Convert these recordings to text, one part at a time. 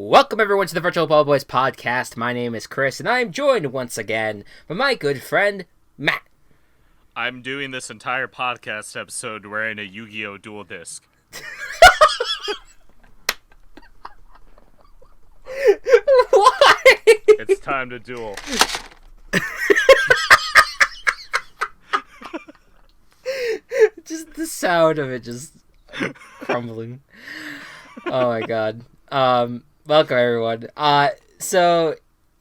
Welcome everyone to the Virtual Ball Boys podcast. My name is Chris, and I am joined once again by my good friend Matt. I'm doing this entire podcast episode wearing a Yu-Gi-Oh! Dual Disc. Why? It's time to duel. Just the sound of it just crumbling. Oh my god. Welcome everyone. So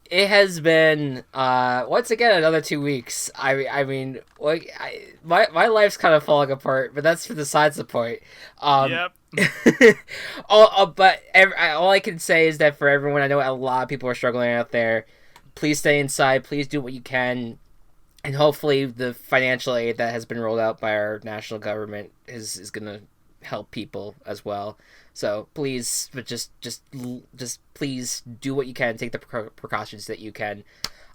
it has been once again another 2 weeks. I mean, like, my life's kind of falling apart, but that's besides the point. Yep. But all I can say is that for everyone, I know a lot of people are struggling out there. Please stay inside. Please do what you can. And hopefully the financial aid that has been rolled out by our national government is going to help people as well. So please, but just please do what you can. Take the precautions that you can.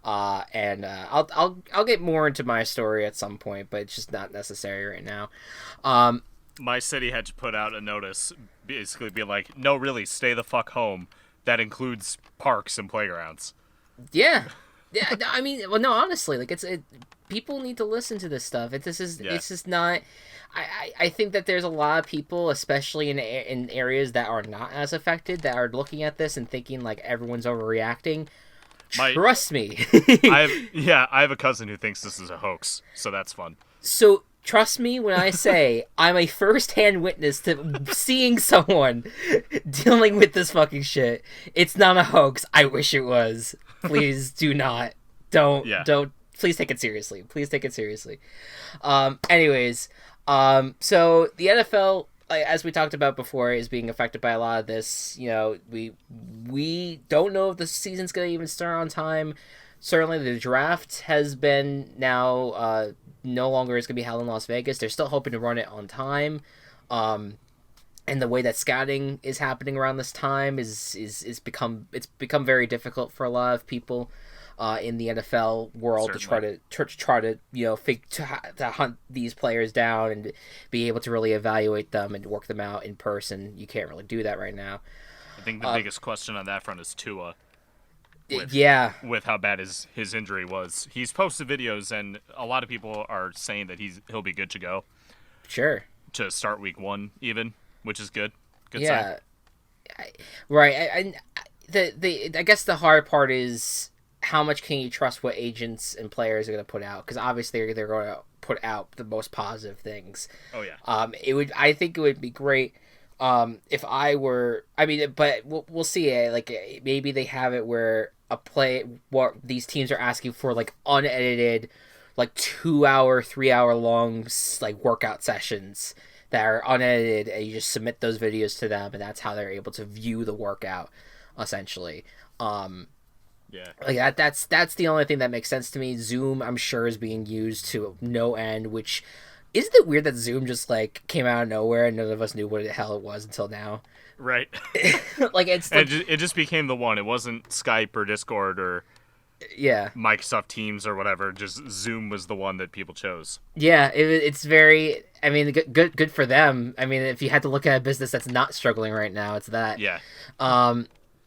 And I'll get more into my story at some point, but it's just not necessary right now. My city had to put out a notice, basically being like, no, really, stay the fuck home. That includes parks and playgrounds. Yeah. Yeah, I mean, well, no, honestly, like people need to listen to this stuff. It's just not. I think that there's a lot of people, especially in areas that are not as affected, that are looking at this and thinking like everyone's overreacting. Trust me. I have a cousin who thinks this is a hoax, so that's fun. So trust me when I say I'm a first-hand witness to seeing someone dealing with this fucking shit. It's not a hoax. I wish it was. Please do not. Don't. Please take it seriously. Please take it seriously. Anyways, so the NFL, as we talked about before, is being affected by a lot of this. You know, we don't know if the season's going to even start on time. Certainly, the draft has been now no longer is going to be held in Las Vegas. They're still hoping to run it on time. And the way that scouting is happening around this time is become very difficult for a lot of people in the NFL world. Certainly. to try to to hunt these players down and be able to really evaluate them and work them out in person. You can't really do that right now. I think the biggest question on that front is Tua. With how bad his injury was. He's posted videos, and a lot of people are saying that he'll be good to go. Sure. To start week 1 even. Which is good. Good sign. Right. I guess the hard part is how much can you trust what agents and players are going to put out? Because obviously they're going to put out the most positive things. Oh yeah. I think it would be great if I were. I mean, but we'll see. Like maybe they have it where what these teams are asking for, like unedited, like 2-hour, 3-hour long like workout sessions that are unedited, and you just submit those videos to them, and that's how they're able to view the workout, essentially. Like that's the only thing that makes sense to me. Zoom, I'm sure, is being used to no end, which isn't it weird that Zoom just like came out of nowhere and none of us knew what the hell it was until now. Right. Like it's like, it just became the one. It wasn't Skype or Discord or Microsoft Teams or whatever. Just Zoom was the one that people chose. Yeah, it's very. I mean, good for them. I mean, if you had to look at a business that's not struggling right now, it's that. Yeah.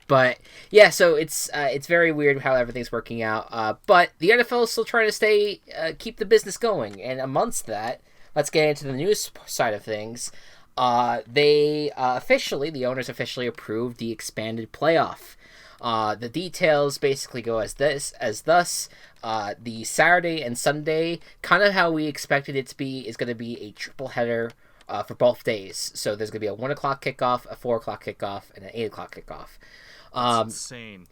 But yeah, so it's very weird how everything's working out. But the NFL is still trying to keep the business going, and amongst that, let's get into the news side of things. The owners officially approved the expanded playoff. The details basically go as thus. The Saturday and Sunday, kind of how we expected it to be, is going to be a triple header for both days. So there's going to be a 1 o'clock kickoff, a 4 o'clock kickoff, and an 8 o'clock kickoff. That's insane.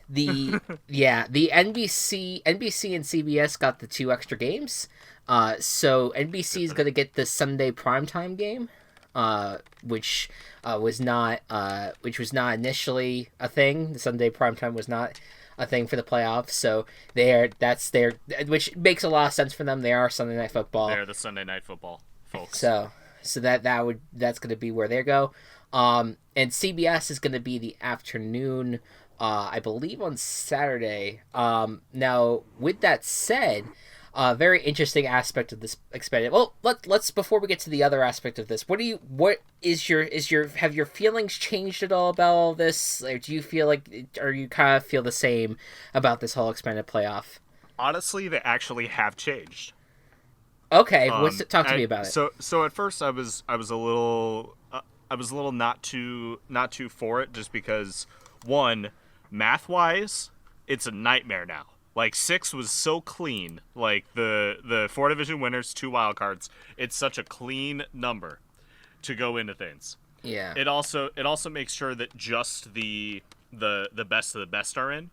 The NBC and CBS got the 2 extra games. So NBC is going to get the Sunday primetime game. Which was not initially a thing. The Sunday primetime was not a thing for the playoffs, so which makes a lot of sense for them. They are Sunday Night Football. They're the Sunday Night Football folks. So that's going to be where they go. And CBS is going to be the afternoon, I believe on Saturday. Now with that said, Very interesting aspect of this expanded. Well, let's before we get to the other aspect of this, what have your feelings changed at all about all this? Or do you feel like, or you kind of feel the same about this whole expanded playoff? Honestly, they actually have changed. Okay, talk to me about it. So at first I was a little not too for it, just because, one, math wise, it's a nightmare now. Like 6 was so clean. Like the 4 division winners, 2 wild cards. It's such a clean number to go into things. Yeah. It also makes sure that just the best of the best are in,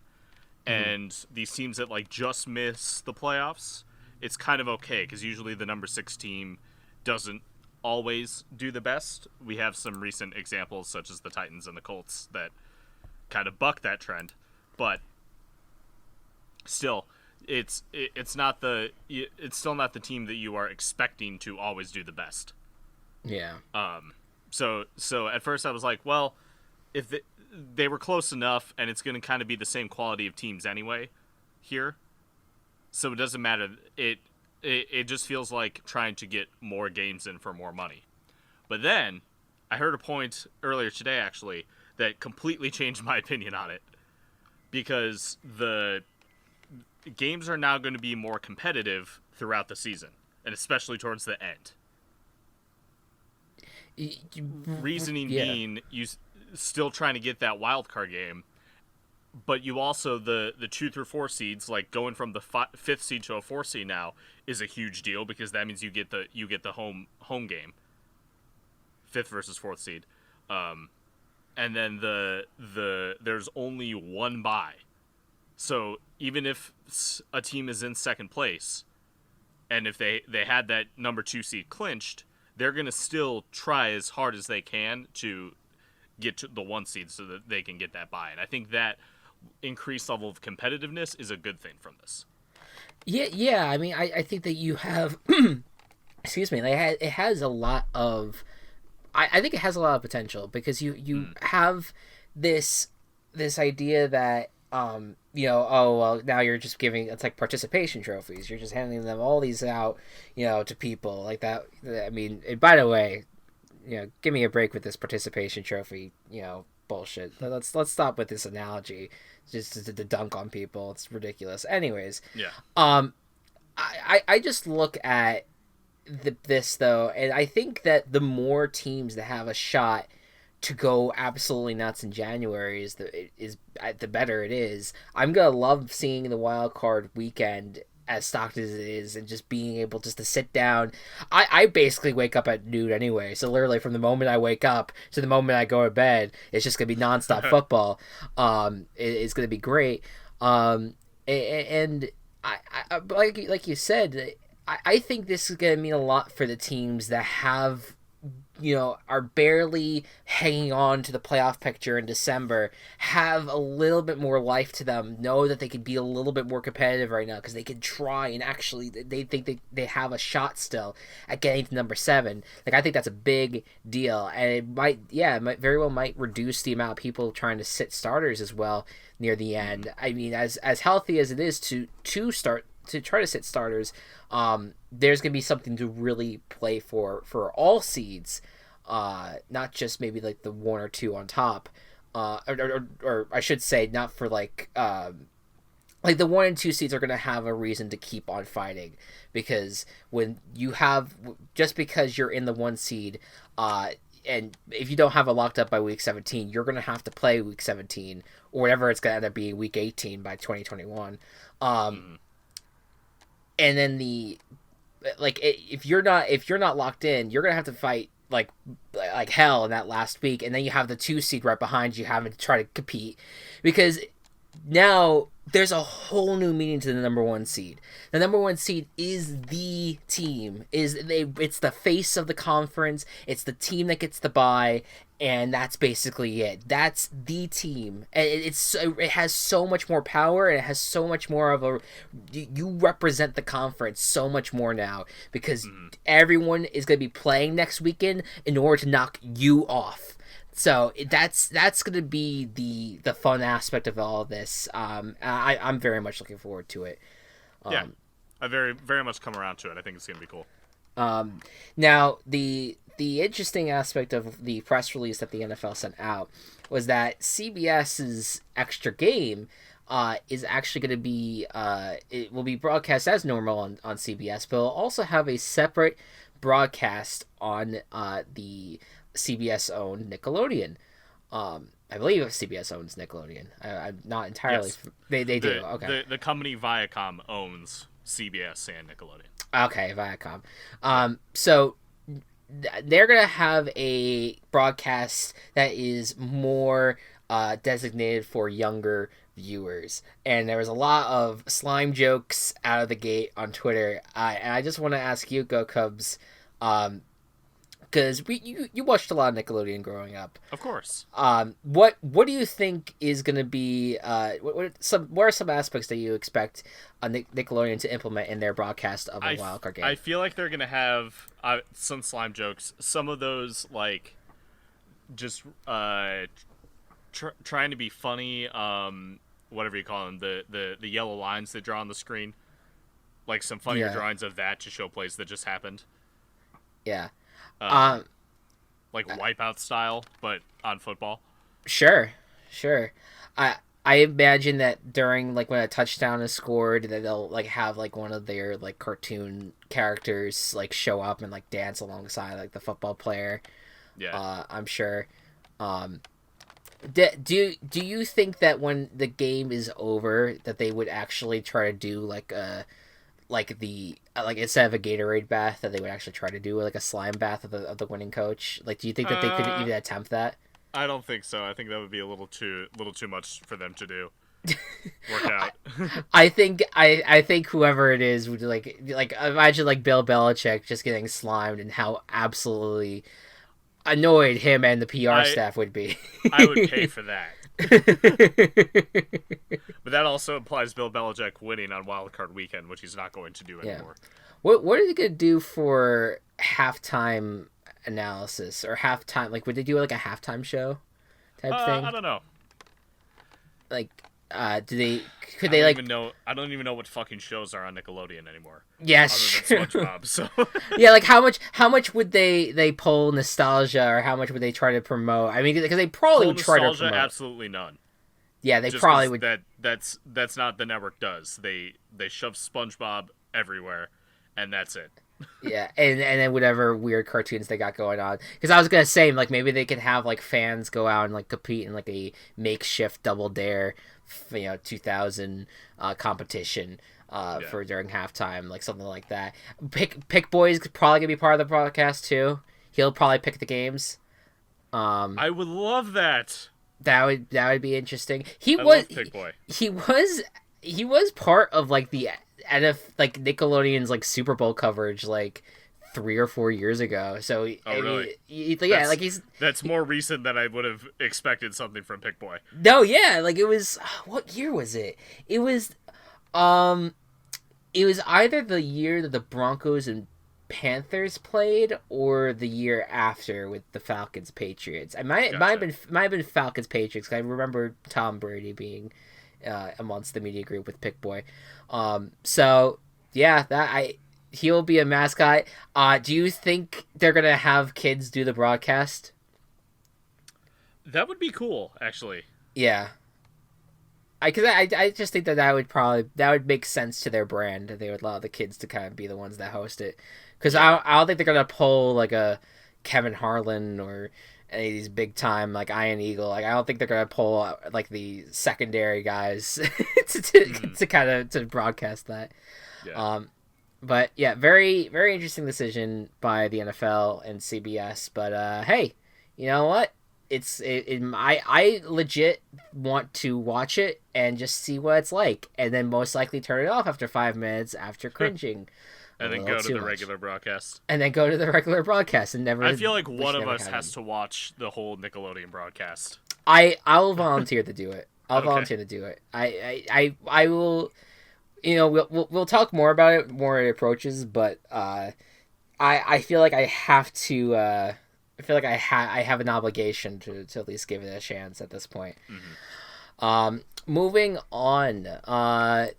and these teams that like just miss the playoffs, it's kind of okay, because usually the number 6 team doesn't always do the best. We have some recent examples such as the Titans and the Colts that kind of buck that trend, but still, it's still not the team that you are expecting to always do the best. Yeah. So at first I was like, well, if they were close enough, and it's going to kind of be the same quality of teams anyway here, so it doesn't matter. It just feels like trying to get more games in for more money. But then I heard a point earlier today, actually, that completely changed my opinion on it, because the games are now going to be more competitive throughout the season, and especially towards the end. Reasoning being, you still trying to get that wild card game, but you also, the 2 through 4 seeds, like going from the 5th seed to a 4 seed now is a huge deal, because that means you get the home game, 5th versus 4th seed, and then there's only one bye. So even if a team is in second place, and if they had that number 2 seed clinched, they're going to still try as hard as they can to get to the 1 seed so that they can get that bye. And I think that increased level of competitiveness is a good thing from this. Yeah. I mean, I think that you have, excuse me, it has a lot of, I think it has a lot of potential, because you have this idea that, oh, well, now you're just giving, it's like participation trophies. You're just handing them all these out, to people like that. I mean, and by the way, give me a break with this participation trophy, bullshit. Let's stop with this analogy, just to dunk on people. It's ridiculous. Anyways, yeah. I just look at this though, and I think that the more teams that have a shot to go absolutely nuts in January is the better it is. I'm gonna love seeing the wild card weekend as stocked as it is, and just being able just to sit down. I basically wake up at noon anyway, so literally from the moment I wake up to the moment I go to bed, it's just gonna be nonstop football. It's gonna be great. And I like you said, I think this is gonna mean a lot for the teams that have, are barely hanging on to the playoff picture in December, have a little bit more life to them, know that they could be a little bit more competitive right now, because they can try, and actually they think they have a shot still at getting to number 7. Like, I think that's a big deal, and it might very well reduce the amount of people trying to sit starters as well near the end. I mean, as healthy as it is to try to sit starters, there's gonna be something to really play for all seeds, not just maybe like the 1 or 2 on top, or I should say, not for like the 1 and 2 seeds are gonna have a reason to keep on fighting, because when you have, just because you're in the 1 seed, and if you don't have it locked up by week 17, you're gonna have to play week 17 or whatever it's gonna end up being, week 18 by 2021. And then if you're not locked in, you're gonna have to fight like hell in that last week, and then you have the 2 seed right behind you having to try to compete, because now there's a whole new meaning to the number 1 seed. The number 1 seed is the team. It's the face of the conference. It's the team that gets the bye, and that's basically it. That's the team. And it has so much more power, and it has so much more of a, you represent the conference so much more now, because everyone is going to be playing next weekend in order to knock you off. So that's going to be the fun aspect of all of this. I'm very much looking forward to it. Yeah. I very much come around to it. I think it's gonna be cool. Now the interesting aspect of the press release that the NFL sent out was that CBS's extra game is actually going to be it will be broadcast as normal on CBS, but it'll also have a separate broadcast on the CBS owned Nickelodeon. I believe CBS owns Nickelodeon. I'm not entirely. Yes. They do. Okay. The company Viacom owns CBS and Nickelodeon. Okay, Viacom. So they're gonna have a broadcast that is more designated for younger viewers, and there was a lot of slime jokes out of the gate on Twitter. And I just want to ask you, Go Cubs, because you watched a lot of Nickelodeon growing up. Of course. What do you think is going to be what are some aspects that you expect Nickelodeon to implement in their broadcast of a wildcard game? I feel like they're gonna have some slime jokes. Some of those like just trying to be funny. Whatever you call them, the yellow lines they draw on the screen, like some funnier drawings of that to show plays that just happened. Yeah. Like Wipeout style, but on football. Sure. I imagine that during like when a touchdown is scored, that they'll like have like one of their like cartoon characters like show up and like dance alongside like the football player. Yeah. I'm sure. Do you think that when the game is over that they would actually try to do like instead of a Gatorade bath that they would actually try to do like a slime bath of the winning coach? Like, do you think that they could even attempt that? I don't think so. I think that would be a little too much for them to do. Work out. I think whoever it is would like imagine like Bill Belichick just getting slimed and how absolutely annoyed him and the PR staff would be. I would pay for that. But that also implies Bill Belichick winning on Wild Card Weekend, which he's not going to do anymore. What are they gonna do for halftime analysis or halftime? Like, would they do like a halftime show type thing? I don't know. Like, I don't even know what fucking shows are on Nickelodeon anymore. Yes, other than SpongeBob. So yeah, like how much would they pull nostalgia, or how much would they try to promote? I mean, because they probably would try to promote. Absolutely none. Yeah, they probably would. That's not the network does. They shove SpongeBob everywhere, and that's it. Yeah, and then whatever weird cartoons they got going on. Because I was gonna say, like, maybe they could have like fans go out and like compete in like a makeshift Double Dare, 2000 competition for during halftime, like something like that. Pick Boy's probably gonna be part of the broadcast too. He'll probably pick the games. I would love that. That would be interesting. I love Pick Boy. He was part of like the like Nickelodeon's like Super Bowl coverage like 3 or 4 years ago. So really? That's more recent than I would have expected something from Pick Boy. No, yeah, like it was what year was it? It was either the year that the Broncos and Panthers played or the year after with the Falcons Patriots. I might have been Falcons Patriots, 'cause I remember Tom Brady being amongst the media group with Pick Boy. So yeah, he'll be a mascot. Do you think they're gonna have kids do the broadcast? That would be cool, actually. Yeah. I just think that would make sense to their brand. They would allow the kids to kind of be the ones that host it. Because I don't think they're gonna pull like a Kevin Harlan or any of these big time like Ian Eagle. Like I don't think they're gonna pull like the secondary guys to kind of to broadcast that. Yeah. But yeah, very very interesting decision by the NFL and CBS. But hey, you know what? I legit want to watch it and just see what it's like, and then most likely turn it off after 5 minutes after cringing. And then go to the regular broadcast. And then go to the regular broadcast and never. I feel like one of us has to watch the whole Nickelodeon broadcast. I'll volunteer to do it. Volunteer to do it. I will. We'll talk more about it more it approaches, but I feel like I have to. I feel like I have an obligation to at least give it a chance at this point. Moving on.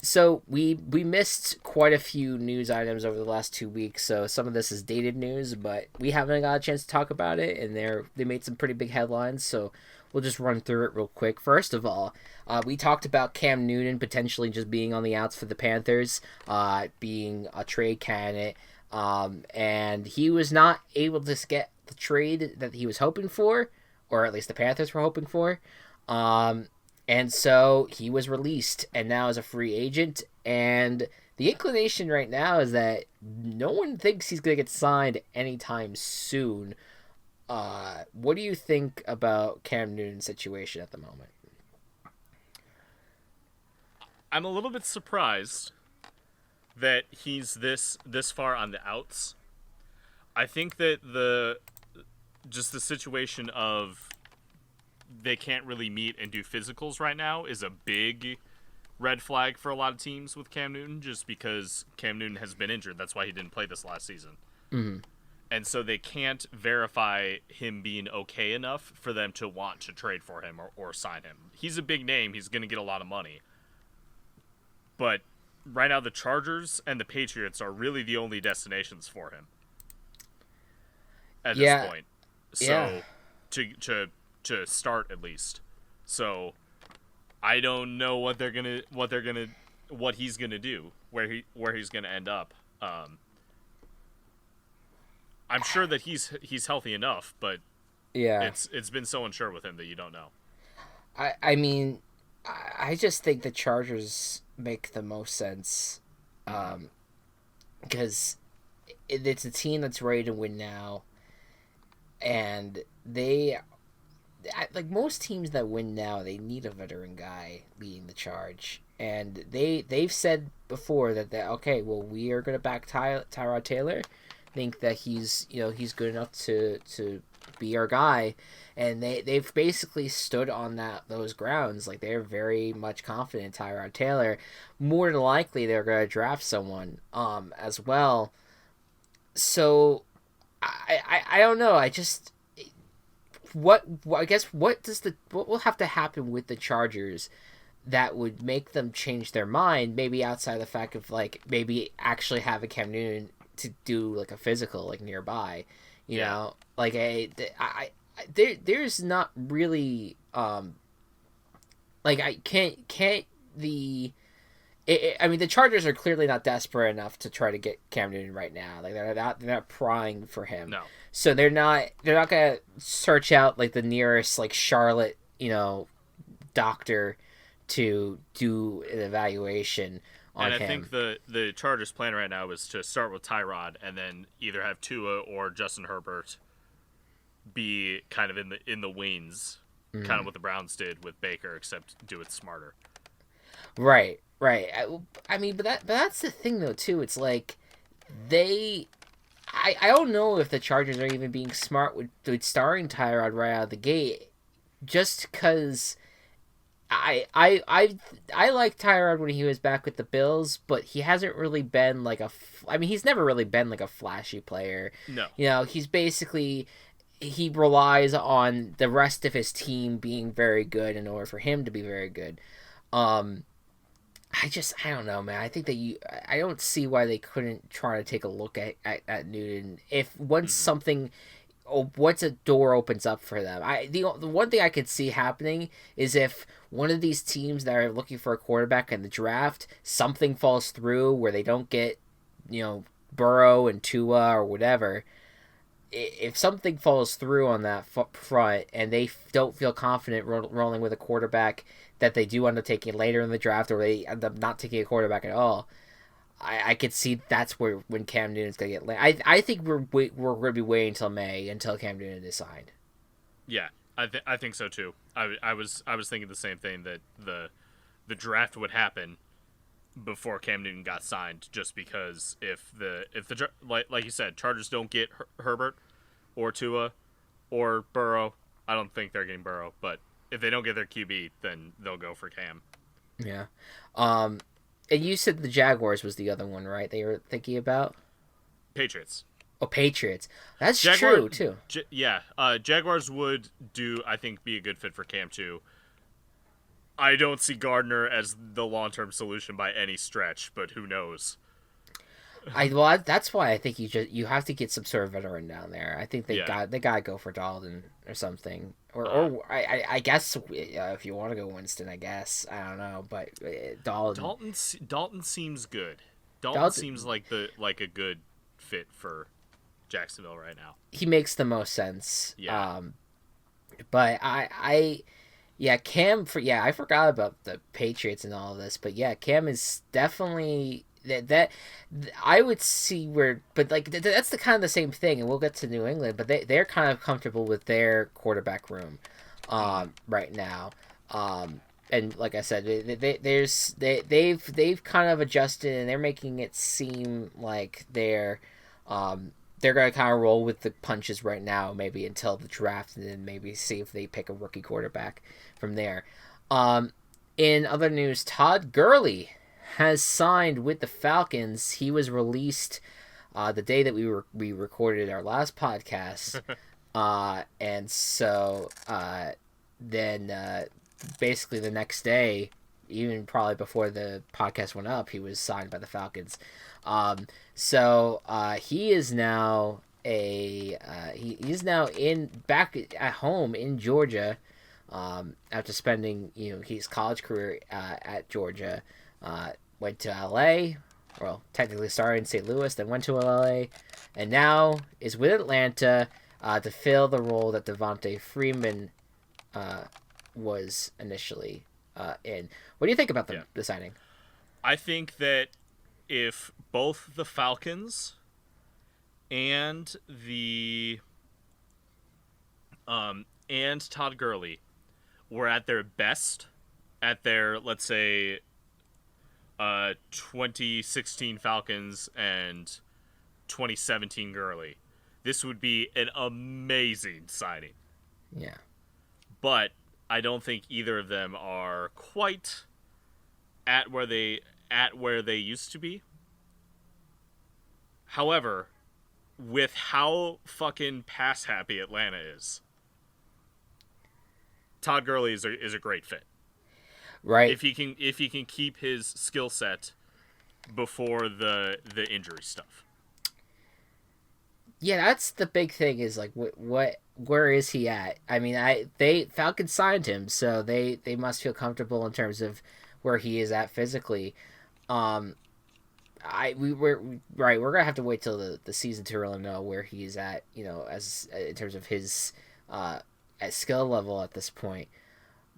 So we missed quite a few news items over the last 2 weeks. So some of this is dated news, but we haven't got a chance to talk about it, and they made some pretty big headlines. So we'll just run through it real quick. First of all, we talked about Cam Newton potentially just being on the outs for the Panthers, being a trade candidate, and he was not able to get the trade that he was hoping for, or at least the Panthers were hoping for. And so he was released and now is a free agent. And the inclination right now is that no one thinks he's going to get signed anytime soon. What do you think about Cam Newton's situation at the moment? I'm a little bit surprised that he's this far on the outs. I think that the situation of they can't really meet and do physicals right now is a big red flag for a lot of teams with Cam Newton, just because Cam Newton has been injured. That's why he didn't play this last season. Mm-hmm. And so they can't verify him being okay enough for them to want to trade for him or sign him. He's a big name. He's going to get a lot of money. But right now the Chargers and the Patriots are really the only destinations for him at this point. So to start at least. So I don't know what he's gonna do, where he's gonna end up. I'm sure that he's healthy enough, but it's been so unsure with him that you don't know. I mean, I just think the Chargers make the most sense, because it's a team that's ready to win now, and like most teams that win now, they need a veteran guy leading the charge, and they've said before that we are going to back Tyrod Taylor, think that he's good enough to be our guy, and they've basically stood on those grounds. Like, they're very much confident in Tyrod Taylor. More than likely, they're going to draft someone as well. So I don't know. I just what will have to happen with the Chargers that would make them change their mind? Maybe outside the fact of like maybe actually have a Cam Newton to do like a physical like nearby, you know, like there's not really like I can't the. I mean, the Chargers are clearly not desperate enough to try to get Cam Newton right now. Like, they're not prying for him. No. So they're not gonna search out like the nearest like Charlotte, doctor to do an evaluation on him. And I think the Chargers' plan right now is to start with Tyrod and then either have Tua or Justin Herbert be kind of in the wings, kind of what the Browns did with Baker, except do it smarter. Right. I mean, but that's the thing though too. It's like I don't know if the Chargers are even being smart with starting Tyrod right out of the gate, just because I like Tyrod when he was back with the Bills, but he hasn't really been like he's never really been like a flashy player. No. He's basically, he relies on the rest of his team being very good in order for him to be very good. I don't know, man. I think that I don't see why they couldn't try to take a look at Newton if once once a door opens up for them. The one thing I could see happening is if one of these teams that are looking for a quarterback in the draft, something falls through where they don't get, Burrow and Tua or whatever. If something falls through on that front and they don't feel confident rolling with a quarterback that they do end up taking later in the draft, or they end up not taking a quarterback at all, I could see that's when Cam Newton's going to get I think we're going to be waiting until May until Cam Newton is signed. Yeah, I think so too. I was thinking the same thing, that the draft would happen before Cam Newton got signed, just because if the like you said, Chargers don't get Herbert or Tua or Burrow, I don't think they're getting Burrow, but if they don't get their QB, then they'll go for Cam. Yeah. And you said the Jaguars was the other one, right? They were thinking about Patriots. Oh, Patriots. That's true too. Jaguars would I think be a good fit for Cam too. I don't see Gardner as the long-term solution by any stretch, but who knows? That's why I think you have to get some sort of veteran down there. I think they gotta go for Dalton or something, or I guess if you want to go Winston, I guess I don't know, but Dalton seems good. Dalton seems like a good fit for Jacksonville right now. He makes the most sense. Yeah. But Cam I forgot about the Patriots and all of this, but yeah, Cam is definitely that I would see where, but like that's the kind of the same thing, and we'll get to New England, but they're kind of comfortable with their quarterback room, right now, and like I said, they've kind of adjusted, and they're making it seem like they're gonna kind of roll with the punches right now, maybe until the draft, and then maybe see if they pick a rookie quarterback from there. In other news, Todd Gurley has signed with the Falcons. He was released the day that we recorded our last podcast, and so then basically the next day, even probably before the podcast went up, he was signed by the Falcons. So he is now he's now back at home in Georgia, after spending his college career at Georgia. Went to LA, well, technically started in St. Louis, then went to LA, and now is with Atlanta to fill the role that Devonta Freeman was initially in. What do you think about the signing? I think that if both the Falcons and and Todd Gurley were at their best, at their, let's say, 2016 Falcons and 2017 Gurley, this would be an amazing signing. Yeah. But I don't think either of them are quite at where they used to be. However, with how fucking pass happy Atlanta is, Todd Gurley is a great fit. Right. If he can keep his skill set before the injury stuff. Yeah, that's the big thing, is like where is he at? I mean, Falcons signed him, so they must feel comfortable in terms of where he is at physically. We're gonna have to wait till the season to really know where he is at, as in terms of his at skill level at this point.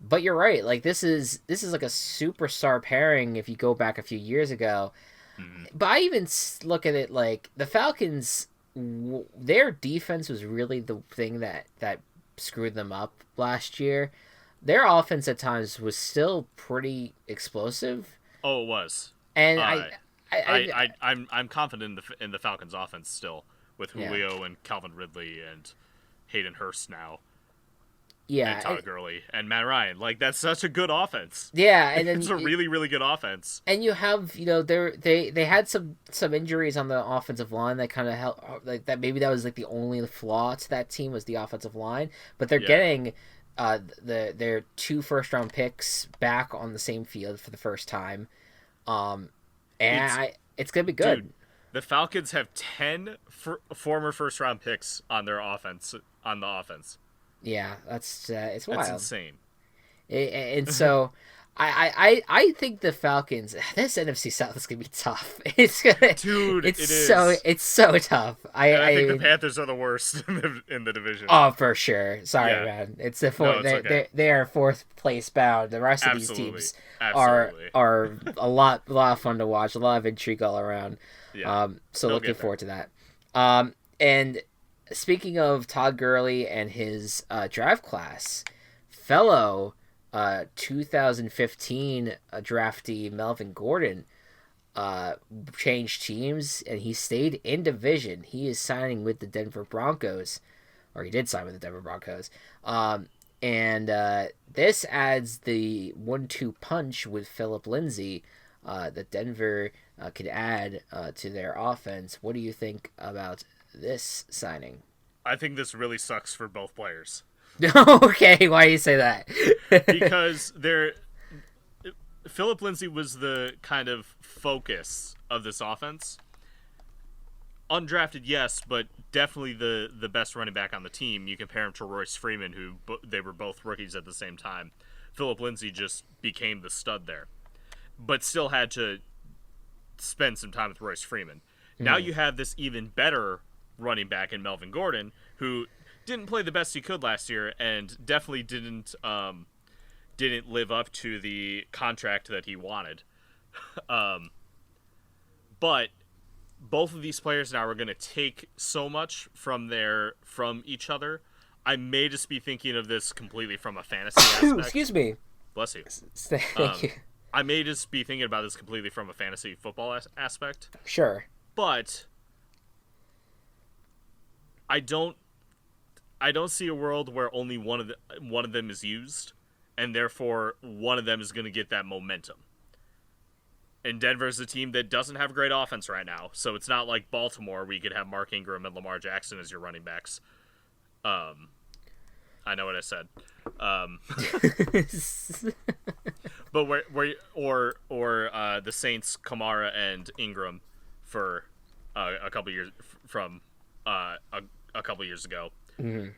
But you're right, like this is like a superstar pairing if you go back a few years ago. Mm-hmm. But I even look at it like the Falcons, their defense was really the thing that screwed them up last year. Their offense at times was still pretty explosive. Oh, it was. And I'm confident in the Falcons' offense still, with Julio and Calvin Ridley and Hayden Hurst now. Yeah, and Todd Gurley and Matt Ryan. Like, that's such a good offense. Yeah, and then it's a really, really good offense. And you have, they had some injuries on the offensive line that kind of helped. Like that, maybe that was like the only flaw to that team was the offensive line. But they're getting their 2 first-round picks back on the same field for the first time, it's gonna be good. Dude, the Falcons have 10 former first-round picks on their offense. On the offense. Yeah, it's wild. That's insane. And so, I think the Falcons. This NFC South is gonna be tough. It's gonna, dude. It's so tough. I think the Panthers are the worst in the division. Oh, for sure. Sorry, man. It's the fourth. They are 4th place bound. The rest of these teams are a lot of fun to watch. A lot of intrigue all around. Yeah. So looking forward to that. And speaking of Todd Gurley and his draft class, fellow 2015 draftee Melvin Gordon changed teams, and he stayed in division. He is signing with the Denver Broncos, or he did sign with the Denver Broncos. And this adds the 1-2 punch with Phillip Lindsay that Denver could add to their offense. What do you think about this signing? I think this really sucks for both players. Okay, why do you say that? Because Philip Lindsay was the kind of focus of this offense. Undrafted, yes, but definitely the best running back on the team. You compare him to Royce Freeman, who they were both rookies at the same time. Philip Lindsay just became the stud there, but still had to spend some time with Royce Freeman. Now you have this even better running back in Melvin Gordon, who didn't play the best he could last year and definitely didn't live up to the contract that he wanted. But both of these players now are going to take so much from each other. I may just be thinking of this completely from a fantasy aspect. Excuse me. Bless you. Thank you. I may just be thinking about this completely from a fantasy football aspect. Sure. But I don't see a world where only one of them is used, and therefore one of them is going to get that momentum. And Denver's a team that doesn't have great offense right now, so it's not like Baltimore where you could have Mark Ingram and Lamar Jackson as your running backs. I know what I said. But the Saints, Kamara and Ingram for a couple years from a couple years ago. Mm-hmm.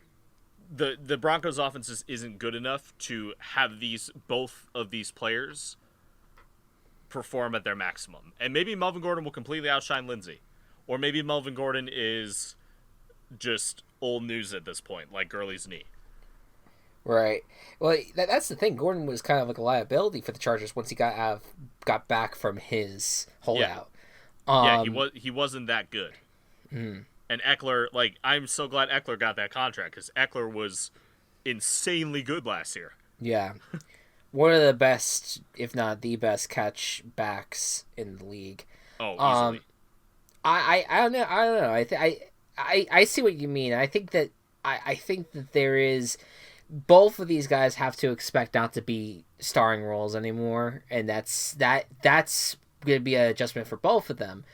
The Broncos' offense isn't good enough to have both of these players perform at their maximum. And maybe Melvin Gordon will completely outshine Lindsay. Or maybe Melvin Gordon is just old news at this point, like Gurley's knee. Right. Well, that's the thing. Gordon was kind of like a liability for the Chargers once he got back from his holdout. Yeah, he wasn't that good. Mm. And Eckler, I'm so glad Eckler got that contract because Eckler was insanely good last year. Yeah. One of the best, if not the best, catch backs in the league. Oh, easily. I don't know. I see what you mean. I think that there is, both of these guys have to expect not to be starring roles anymore, and that's going to be an adjustment for both of them.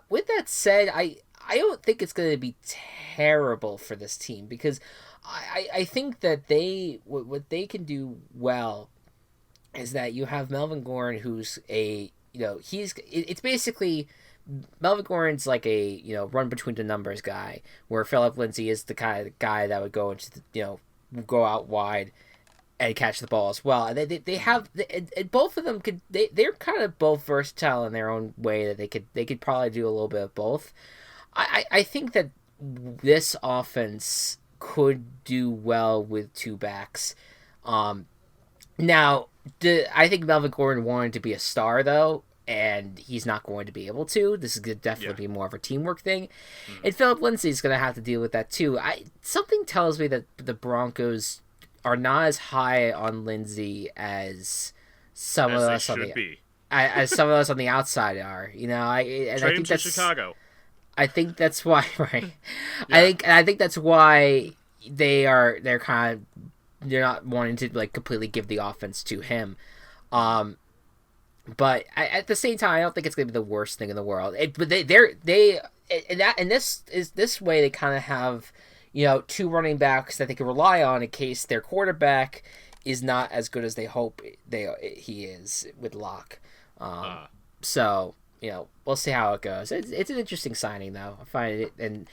With that said, I don't think it's going to be terrible for this team because I think that what they can do well is that you have Melvin Gordon, who's it's basically Melvin Gordon's like a run between the numbers guy, where Philip Lindsay is the kind of guy that would go into go out wide and catch the ball as well. And they have and both of them they're kind of both versatile in their own way that they could probably do a little bit of both. I think that this offense could do well with two backs. Now, I think Melvin Gordon wanted to be a star, though, and he's not going to be able to. This is going to definitely be more of a teamwork thing. Mm-hmm. And Philip Lindsay is going to have to deal with that, too. Something tells me that the Broncos are not as high on Lindsay as some of us on the outside are. Trade him to Chicago. I think that's why, right? Yeah. I think that's why they're not wanting to completely give the offense to him. But at the same time, I don't think it's gonna be the worst thing in the world. But this way they kind of have two running backs that they can rely on in case their quarterback is not as good as they hope he is with Locke. So. We'll see how it goes. It's an interesting signing, though. I find it, and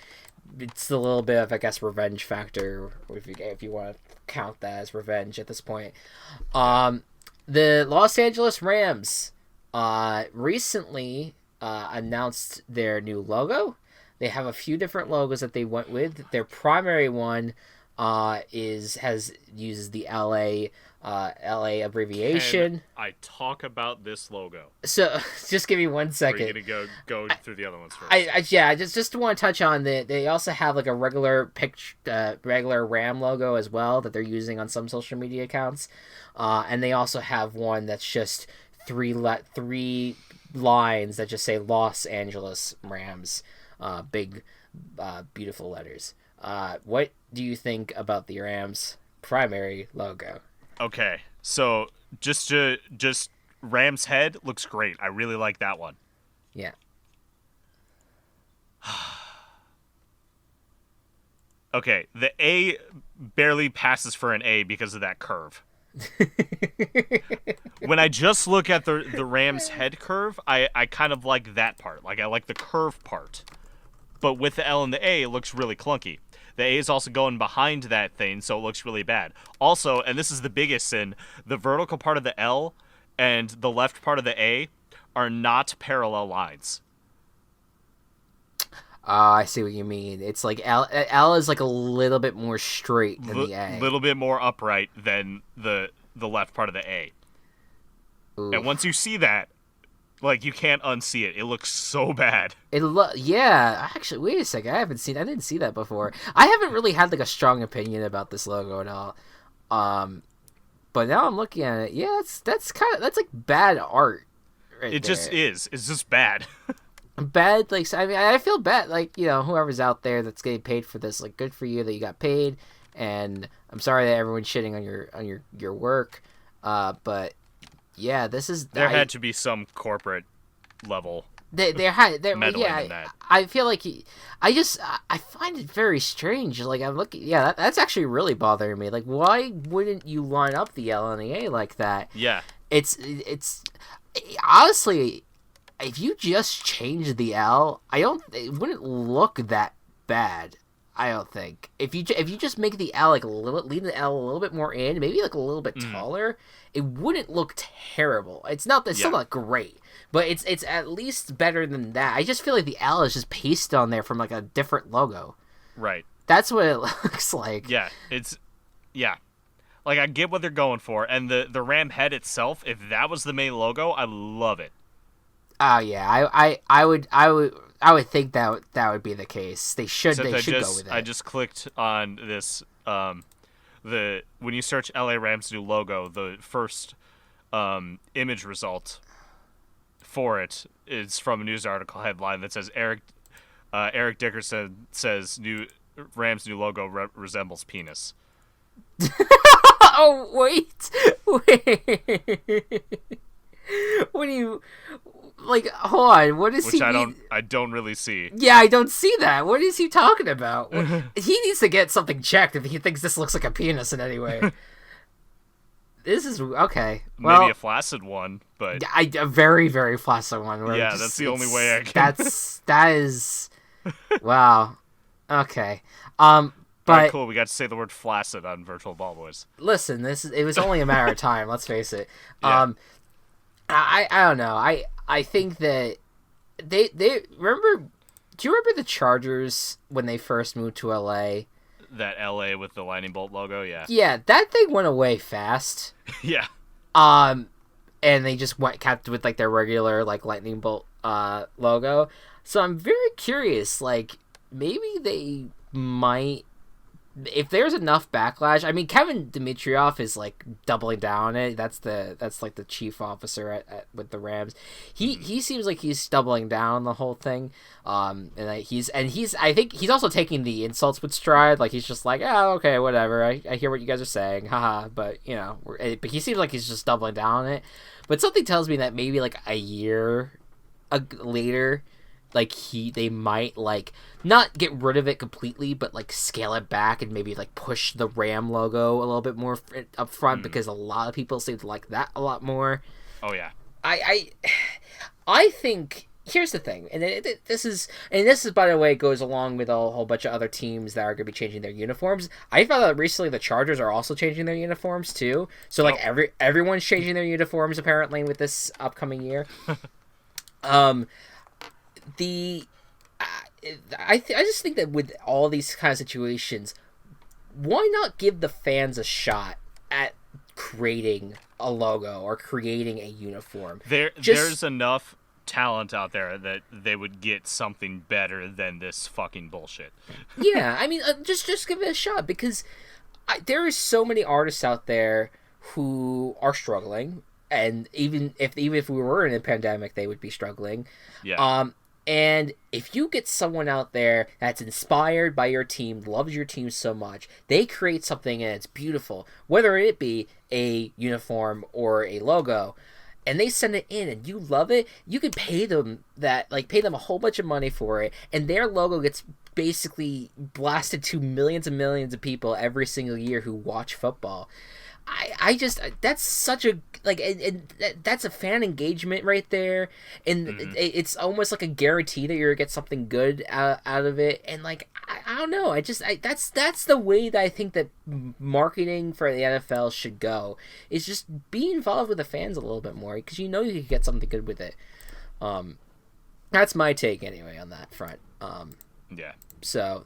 it's a little bit of, I guess, revenge factor, if you want to count that as revenge at this point. The Los Angeles Rams recently announced their new logo. They have a few different logos that they went with. Their primary one uses the LA abbreviation. Can I talk about this logo? So just give me 1 second. Or are you gonna go through the other ones first? I just want to touch on they also have a regular regular Ram logo as well that they're using on some social media accounts, and they also have one that's just three lines that just say Los Angeles Rams, big beautiful letters. What do you think about the Rams' primary logo? Okay, so just Ram's head looks great. I really like that one. Yeah. Okay, the A barely passes for an A because of that curve. When I just look at the Rams head curve, I kind of like that part. Like I like the curve part. But with the L and the A, it looks really clunky. The A is also going behind that thing, so it looks really bad. Also, and this is the biggest sin, the vertical part of the L and the left part of the A are not parallel lines. I see what you mean. It's like L is like a little bit more straight than the A. A little bit more upright than the left part of the A. Oof. And once you see that, like, you can't unsee it. It looks so bad. Yeah. Actually, wait a second. I didn't see that before. I haven't really had like a strong opinion about this logo at all. But now I'm looking at it. Yeah, that's like bad art. Right It there. just is. It's just bad. Bad, like, I mean, I feel bad, like, you know, whoever's out there that's getting paid for this, like, good for you that you got paid, and I'm sorry that everyone's shitting on your work, but yeah, this is There had to be some corporate level meddling in that. I feel like I find it very strange. Like, I'm looking, yeah, that's actually really bothering me. Like, why wouldn't you line up the L and the A like that? Yeah, it's honestly, if you just change the L, it wouldn't look that bad. I don't think. If you just make the L like lean the L a little bit more in, maybe like a little bit taller, it wouldn't look terrible. It's still not great, but it's at least better than that. I just feel like the L is just pasted on there from like a different logo. right. That's what it looks like. Yeah, like, I get what they're going for, and the Ram head itself, if that was the main logo, I love it. Oh yeah, I would think that would be the case. They should go with it. I just clicked on this when you search LA Rams new logo, the first image result for it is from a news article headline that says Eric Dickerson says Rams new logo resembles penis. Oh wait. What do you like? Hold on. What is Which he? I don't really see. Yeah, I don't see that. What is he talking about? He needs to get something checked if he thinks this looks like a penis in any way. This is okay. Well, Maybe a flaccid one, but a very very flaccid one. Yeah, that's the only way I can. That is. Wow. Okay. But all right, cool. We got to say the word flaccid on Virtual Ball Boys. Listen, it was only a matter of time. Let's face it. Yeah. I don't know. I think that they remember. Do you remember the Chargers when they first moved to LA? That LA with the lightning bolt logo, yeah. Yeah, that thing went away fast. Yeah. And they just kept with like their regular like lightning bolt logo. So I'm very curious. Like, maybe they might. If there's enough backlash, I mean, Kevin Dimitrioff is like doubling down on it. That's like the chief officer with the Rams. He seems like he's doubling down on the whole thing. And he's I think he's also taking the insults with stride. Like, he's just like, oh, okay, whatever. I hear what you guys are saying, haha. But you know, but he seems like he's just doubling down on it. But something tells me that maybe like a year later, like they might like not get rid of it completely, but like scale it back and maybe like push the Ram logo a little bit more up front because a lot of people seem to like that a lot more. Oh yeah. I think here's the thing, and this is by the way goes along with a whole bunch of other teams that are going to be changing their uniforms. I found out recently the Chargers are also changing their uniforms too. So like everyone's changing their uniforms apparently with this upcoming year. I just think that with all these kind of situations, why not give the fans a shot at creating a logo or creating a uniform? There's enough talent out there that they would get something better than this fucking bullshit. Yeah, I mean, just give it a shot because there are so many artists out there who are struggling, and even if we were in a pandemic, they would be struggling. Yeah. And if you get someone out there that's inspired by your team, loves your team so much, they create something and it's beautiful, whether it be a uniform or a logo, and they send it in and you love it, you could pay them a whole bunch of money for it, and their logo gets basically blasted to millions and millions of people every single year who watch football. I just that's such a like that's a fan engagement right there, and it's almost like a guarantee that you're gonna get something good out of it. And like I don't know, that's the way that I think that marketing for the NFL should go, is just be involved with the fans a little bit more, because you know you can get something good with it. That's my take anyway on that front. Yeah. So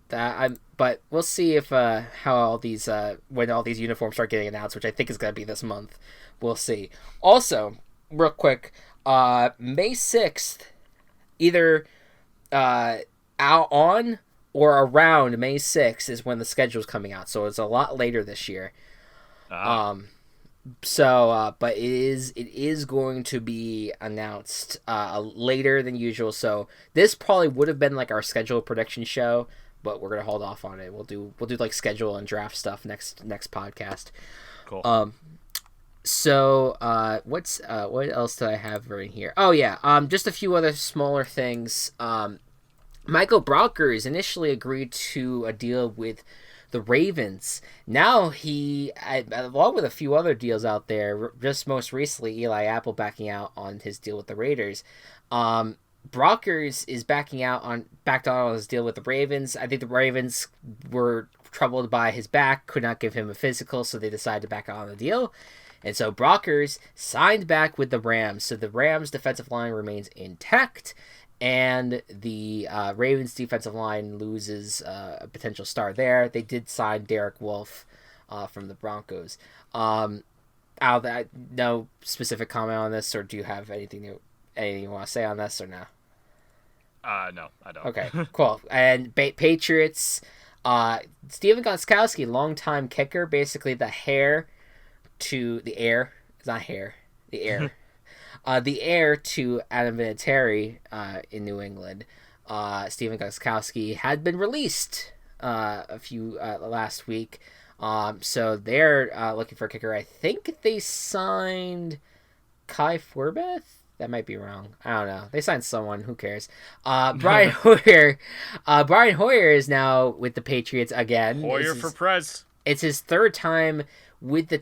but we'll see if how all these when all these uniforms start getting announced, which I think is going to be this month. We'll see. Also, real quick, May 6th, either out on or around May 6th is when the schedule's coming out. So it's a lot later this year. But it is going to be announced later than usual. So this probably would have been like our schedule prediction show, but we're gonna hold off on it. We'll do like schedule and draft stuff next podcast. Cool. What else do I have right here? Oh yeah, just a few other smaller things. Michael Brockers initially agreed to a deal with the Ravens. Now he, along with a few other deals out there, just most recently Eli Apple backing out on his deal with the Raiders. Brockers is backed out on his deal with the Ravens. I think the Ravens were troubled by his back, could not give him a physical, so they decided to back out on the deal. And so Brockers signed back with the Rams. So the Rams' defensive line remains intact, and the Ravens' defensive line loses a potential star there. They did sign Derek Wolfe from the Broncos. No specific comment on this, or do you have anything you want to say on this, or no? No, I don't. Okay, cool. And Patriots, Steven Gostkowski, longtime kicker, basically the heir to the heir. It's not hair, the heir. The heir to Adam Vinatieri in New England, Steven Gostkowski, had been released last week. So they're looking for a kicker. I think they signed Kai Forbath. That might be wrong. I don't know. They signed someone. Who cares? Brian Hoyer. Brian Hoyer is now with the Patriots again. Hoyer for Prez. It's his third time with the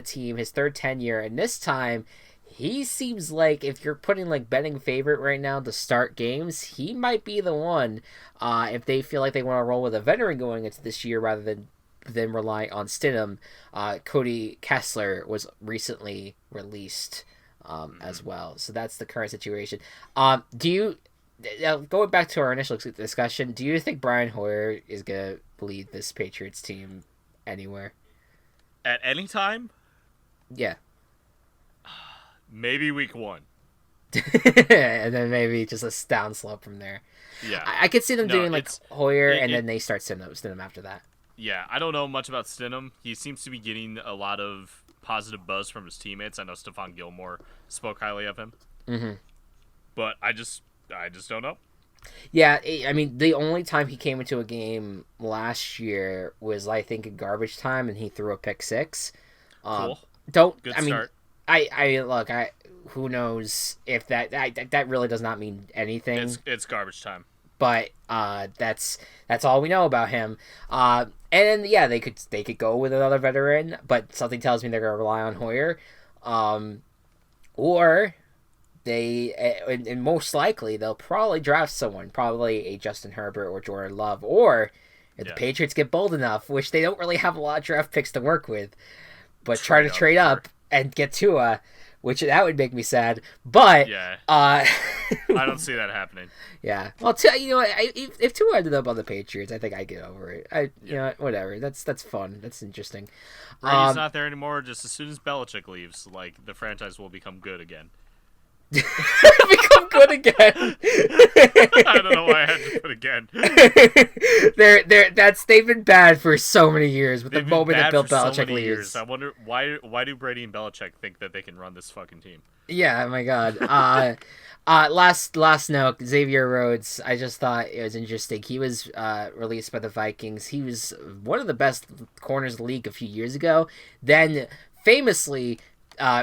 team, his third tenure, and this time he seems like, if you're putting like betting favorite right now to start games, he might be the one. If they feel like they want to roll with a veteran going into this year rather than relying on Stidham, Cody Kessler was recently released as well. So that's the current situation. Going back to our initial discussion, do you think Brian Hoyer is gonna lead this Patriots team anywhere? At any time? Yeah. Maybe week 1. And then maybe just a down slope from there. Yeah. I could see them doing like Hoyer, and then they start Stidham after that. Yeah, I don't know much about Stidham. He seems to be getting a lot of positive buzz from his teammates. I know Stephon Gilmore spoke highly of him. Mm-hmm. But I just don't know. Yeah, I mean, the only time he came into a game last year was, I think, in garbage time, and he threw a pick 6. Cool. Good start. Who knows if that really does not mean anything. It's garbage time. But that's all we know about him. And then, yeah, they could go with another veteran, but something tells me they're gonna rely on Hoyer, or and most likely they'll probably draft someone, probably a Justin Herbert or Jordan Love, or if the Patriots get bold enough, which they don't really have a lot of draft picks to work with, but try to trade up and get Tua, which that would make me sad. But I don't see that happening. Yeah, well, if Tua ended up on the Patriots, I think I'd get over it. Whatever. That's fun. That's interesting. Brady's not there anymore. Just as soon as Belichick leaves, like, the franchise will become good again. Become good again. I don't know why I had to put again. They've been bad for so many years. But the moment that Bill Belichick leaves, I wonder why do Brady and Belichick think that they can run this fucking team? Yeah, oh my God. Last note, Xavier Rhodes. I just thought it was interesting. He was released by the Vikings. He was one of the best corners of the league a few years ago. Then famously,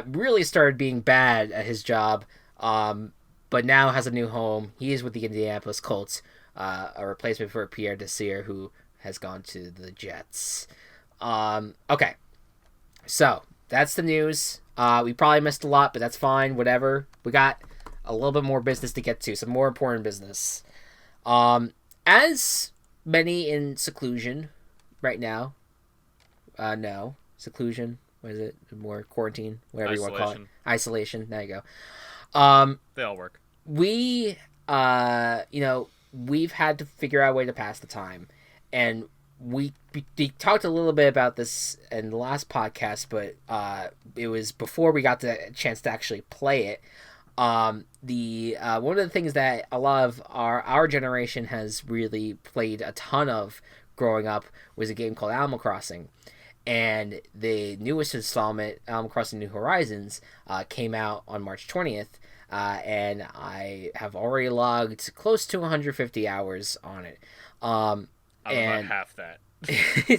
really started being bad at his job. But now has a new home. He is with the Indianapolis Colts, a replacement for Pierre Desir, who has gone to the Jets. Okay, So that's the news. We probably missed a lot, but that's fine. Whatever. We got a little bit more business to get to. Some more important business. As many in seclusion right now. No seclusion. What is it? More quarantine. Whatever you want to call it. Isolation. There you go. They all work. We, we've had to figure out a way to pass the time, and we talked a little bit about this in the last podcast, but it was before we got the chance to actually play it. The one of the things that a lot of our generation has really played a ton of growing up was a game called Animal Crossing. And the newest installment, Animal Crossing New Horizons, came out on March 20th. And I have already logged close to 150 hours on it. I'm about half that.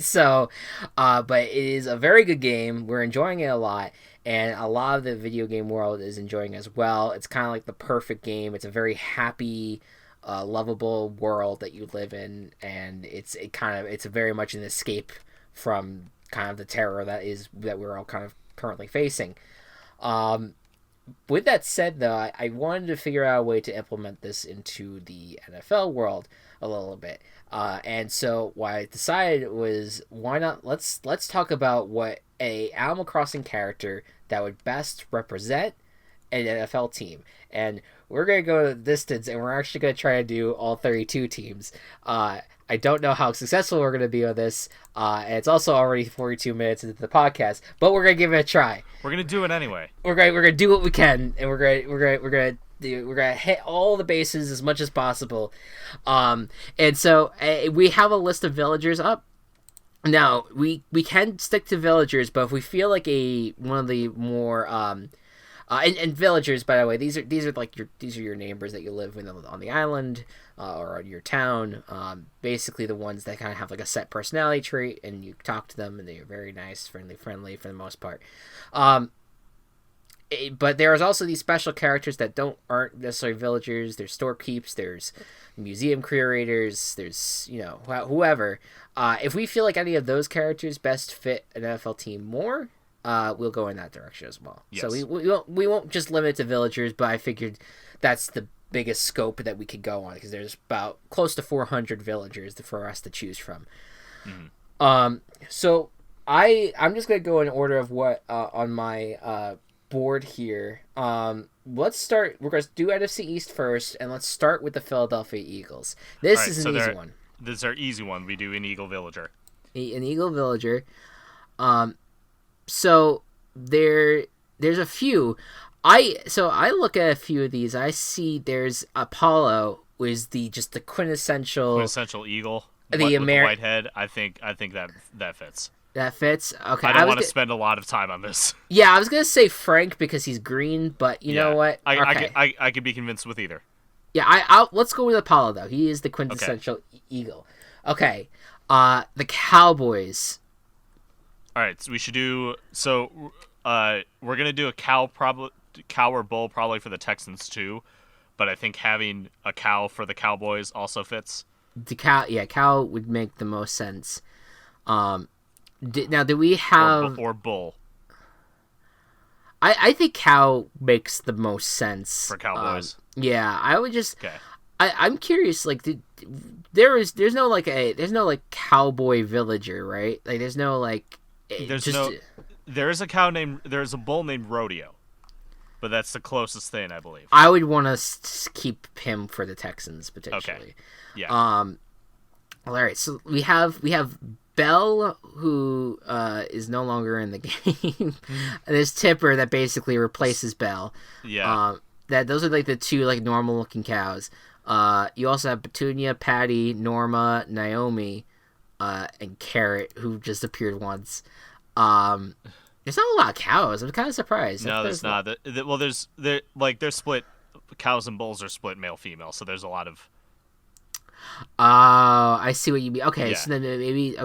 So, but it is a very good game. We're enjoying it a lot. And a lot of the video game world is enjoying it as well. It's kind of like the perfect game. It's a very happy, lovable world that you live in. And it's very much an escape from kind of the terror that we're all kind of currently facing. With that said, though, I wanted to figure out a way to implement this into the NFL world a little bit. And so what I decided was, why not let's talk about what a Animal Crossing character that would best represent an NFL team. And we're going to go the distance, and we're actually going to try to do all 32 teams. I don't know how successful we're going to be on this, and it's also already 42 minutes into the podcast, but we're going to give it a try. We're going to do it anyway. We're going to do what we can, and we're going to hit all the bases as much as possible. And so we have a list of villagers up. Now, we can stick to villagers, but if we feel like one of the more and villagers, by the way, these are like your neighbors that you live with on the island or on your town. Basically, the ones that kind of have like a set personality trait, and you talk to them, and they're very nice, friendly for the most part. But there's also these special characters that aren't necessarily villagers. There's storekeeps. There's museum curators. There's whoever. If we feel like any of those characters best fit an NFL team more, we'll go in that direction as well. Yes. So we won't just limit it to villagers, but I figured that's the biggest scope that we could go on, because there's about close to 400 villagers for us to choose from. Mm-hmm. So I'm just gonna go in order of what on my board here. Let's start. We're gonna do NFC East first, and let's start with the Philadelphia Eagles. This is an easy one. This is our easy one. We do an Eagle Villager. An Eagle Villager. So there's a few. I look at a few of these. I see there's Apollo, who is the quintessential eagle. With the white head. I think that fits. That fits. Okay. I don't want to spend a lot of time on this. Yeah, I was gonna say Frank because he's green, but you know what? I could be convinced with either. Yeah, let's go with Apollo though. He is the quintessential eagle. Okay. The Cowboys. All right, so we should do. So, we're gonna do a cow or bull probably for the Texans too, but I think having a cow for the Cowboys also fits. The cow would make the most sense. Now, do we have or bull? I think cow makes the most sense for Cowboys. Yeah, I would just. Okay. I'm curious. Like, there's no cowboy villager, right? Like, there's no like. There's a bull named Rodeo, but that's the closest thing, I believe. I would want to keep him for the Texans potentially. Okay. Yeah. All right. So we have Bell, who is no longer in the game. There's Tipper that basically replaces Bell. Yeah. Those are like the two like normal looking cows. You also have Petunia, Patty, Norma, Naomi, and Carrot, who just appeared once. There's not a lot of cows. I'm kind of surprised. No, there's not. They're split. Cows and bulls are split male female, so there's a lot of. I see what you mean. Okay, yeah. So then maybe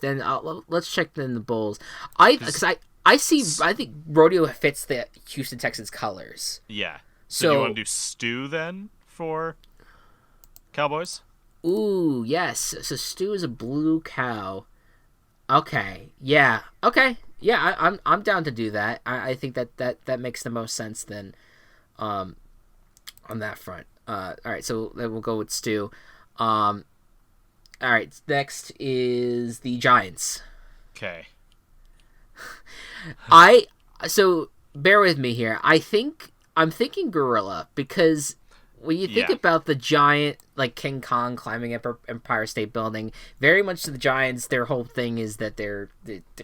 then let's check then the bulls. I think Rodeo fits the Houston Texans colors. Yeah. So you want to do Stu then for Cowboys? Ooh, yes. So Stu is a blue cow. Okay. Yeah. Okay. Yeah, I'm down to do that. I think that makes the most sense then, on that front. All right, so then we'll go with Stu. All right, next is the Giants. Okay. So bear with me here. I'm thinking gorilla because when you think about the giant, like King Kong climbing Empire State Building, very much the Giants, their whole thing is that they're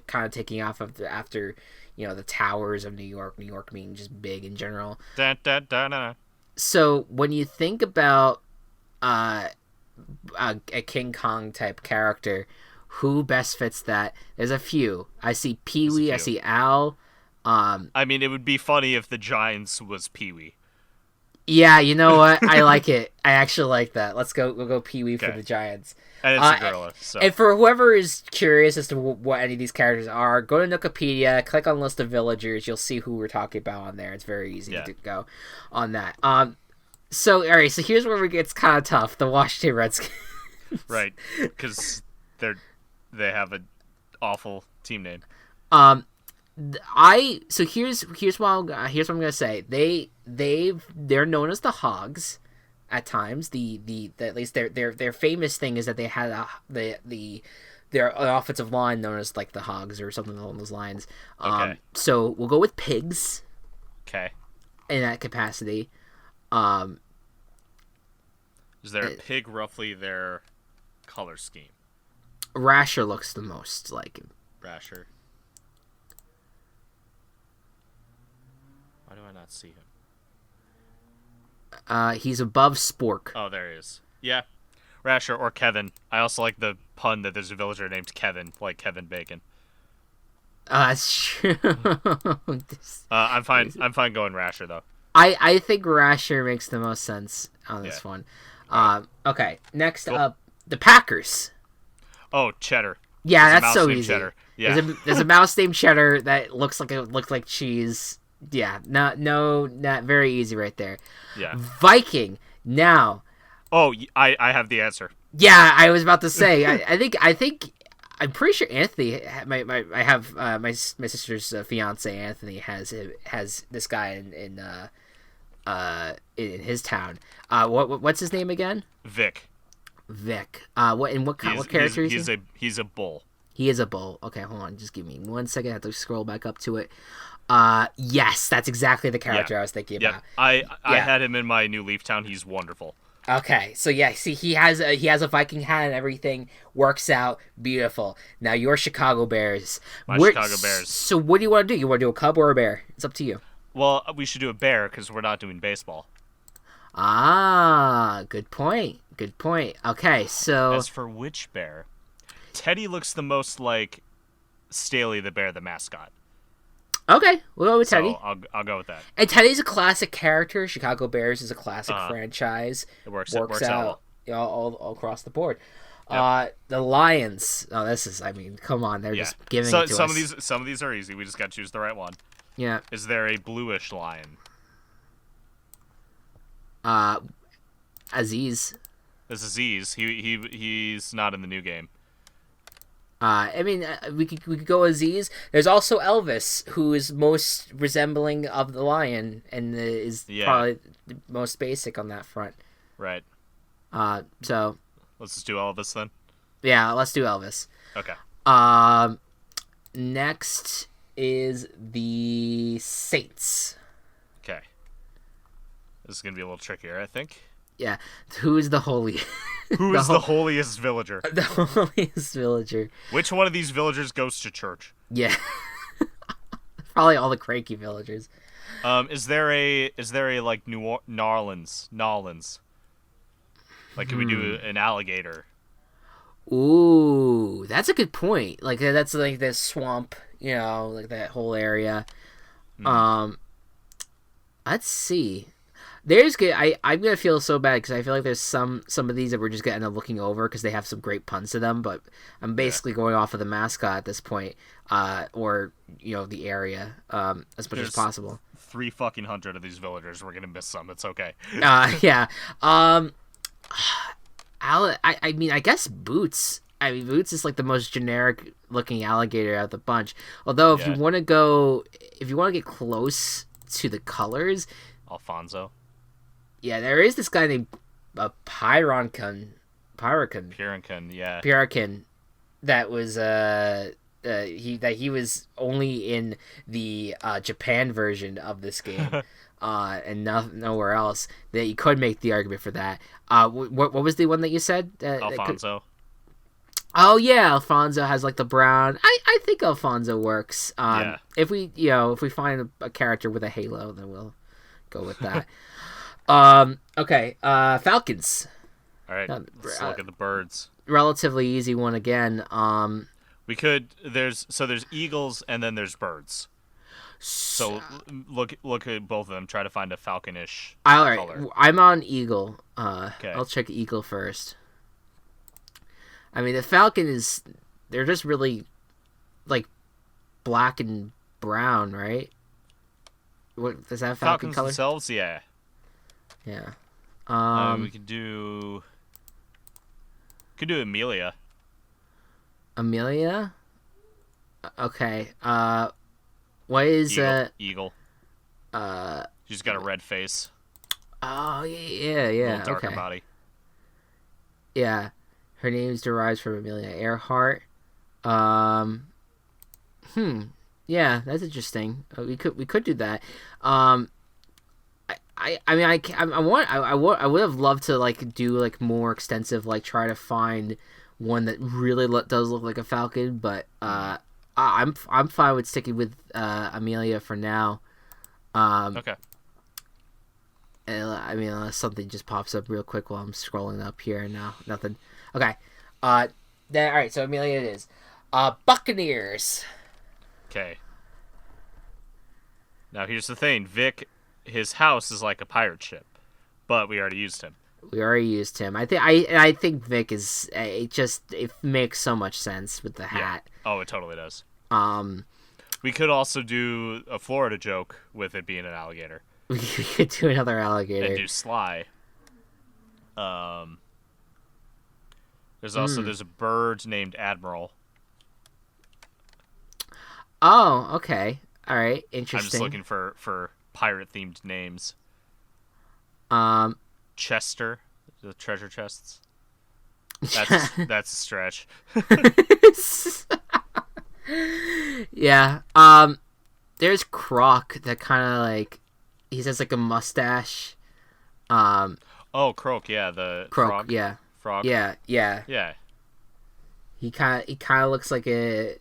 kind of taking off after the towers of New York being just big in general. Da, da, da, da. So when you think about a King Kong type character, who best fits that? There's a few. I see Pee-wee, I see Al. I mean, it would be funny if the Giants was Pee-wee. Yeah, you know what? I like it. I actually like that. We'll go Pee-wee for the Giants. And it's a gorilla. So. And for whoever is curious as to what any of these characters are, go to Wikipedia, click on list of villagers. You'll see who we're talking about on there. It's very easy to go on that. So all right. So here's where it gets kind of tough. The Washington Redskins. Right, because they have an awful team name. Here's what I'm gonna say. They're known as the Hogs at times. At least their famous thing is that they had their offensive line known as like the Hogs or something along those lines. Okay. So we'll go with pigs. Okay. In that capacity. Is there a pig roughly their color scheme? Rasher looks the most like him. Rasher. Why do I not see him? He's above Spork. Oh, there he is. Yeah. Rasher or Kevin. I also like the pun that there's a villager named Kevin, like Kevin Bacon. That's true. I'm fine going Rasher, though. I think Rasher makes the most sense on this one. Okay, next up, the Packers. Oh, Cheddar. Yeah, that's so easy. Cheddar. Yeah. There's a mouse named Cheddar that looks like cheese. Yeah, not very easy right there. Yeah. Viking. Now. Oh, I have the answer. Yeah, I was about to say. I think I'm pretty sure Anthony. My sister's fiance Anthony has this guy in his town. What's his name again? Vic. What character is he? He's a bull. He is a bull. Okay, hold on. Just give me 1 second. I have to scroll back up to it. Yes, that's exactly the character I was thinking about. I had him in my new Leaf Town. He's wonderful. Okay, so yeah, see, he has a Viking hat and everything. Works out beautiful. Now your Chicago Bears. Chicago Bears. So what do you want to do? You want to do a cub or a bear? It's up to you. Well, we should do a bear because we're not doing baseball. Ah, good point. Good point. Okay, so as for which bear, Teddy looks the most like Staley the bear, the mascot. Okay, we'll go with Teddy. So I'll go with that. And Teddy's a classic character. Chicago Bears is a classic franchise. It works out all across the board. Yep. The Lions. Oh, come on, they're just giving it to some us. Some of these are easy. We just got to choose the right one. Yeah. Is there a bluish lion? Aziz. This is Aziz. He's not in the new game. We could go Aziz. There's also Elvis, who is most resembling of the lion and is probably the most basic on that front. Right. So let's just do Elvis then. Yeah, let's do Elvis. Okay. Next is the Saints. Okay. This is gonna be a little trickier, I think. Yeah. Who's the holy? Who is the holiest villager? The holiest villager. Which one of these villagers goes to church? Yeah. Probably all the cranky villagers. Is there a like New Orleans? Like, can we do an alligator? Ooh, that's a good point. Like, that's like the swamp, like that whole area. Let's see. There's good. I'm gonna feel so bad because I feel like there's some of these that we're just gonna end up looking over because they have some great puns to them. But I'm basically going off of the mascot at this point, or the area, as much as possible. 300 of these villagers. We're gonna miss some. It's okay. Yeah. I guess Boots. I mean, Boots is like the most generic looking alligator out of the bunch. Although, if Yeah. you want to get close to the colors, Alfonso. yeah, there is this guy named Pyrokin, Yeah. Pyrokin, that was he was only in the Japan version of this game. And nowhere else. That you could make the argument for that. What was the one that you said? Alfonso. Oh yeah, Alfonso has like the brown. I think Alfonso works. Yeah. If we find a character with a halo, then we'll go with that. Okay. Falcons. All right. Let's look at the birds. Relatively easy one again. We could. There's eagles and then there's birds. So look at both of them. Try to find a falconish all right. color. I'm on eagle. Okay. I'll check eagle first. I mean, the falcon is. They're just really, like, black and brown, right? What is that falcon Falcons color? themselves, yeah. Yeah. We could do Amelia. Amelia. Okay. What is Eagle. Uh. She's got a red face. Oh yeah. A little darker Okay. body. Yeah. Her name is derived from Amelia Earhart. Yeah, that's interesting. We could do that. I would have loved to like do like more extensive, like try to find one that really does look like a falcon, but I'm fine with sticking with Amelia for now. Okay. I mean, unless something just pops up real quick while I'm scrolling up here. No, nothing. Okay. Then all right. So Amelia it is. Buccaneers. Okay. Now here's the thing, Vic. His house is like a pirate ship, but we already used him. We already used him. I think Vic is. It makes so much sense with the hat. Yeah. Oh, it totally does. We could also do a Florida joke with it being an alligator. We could do another alligator. And do Sly. There's a bird named Admiral. Oh, okay. All right. Interesting. I'm just looking for pirate themed names. Chester, the treasure chests. That's a stretch. Yeah. There's Croc that kind of like he has like a mustache. Oh, Croak, yeah, the Croc, frog. yeah. Frog. Yeah. Yeah. He kind of looks like a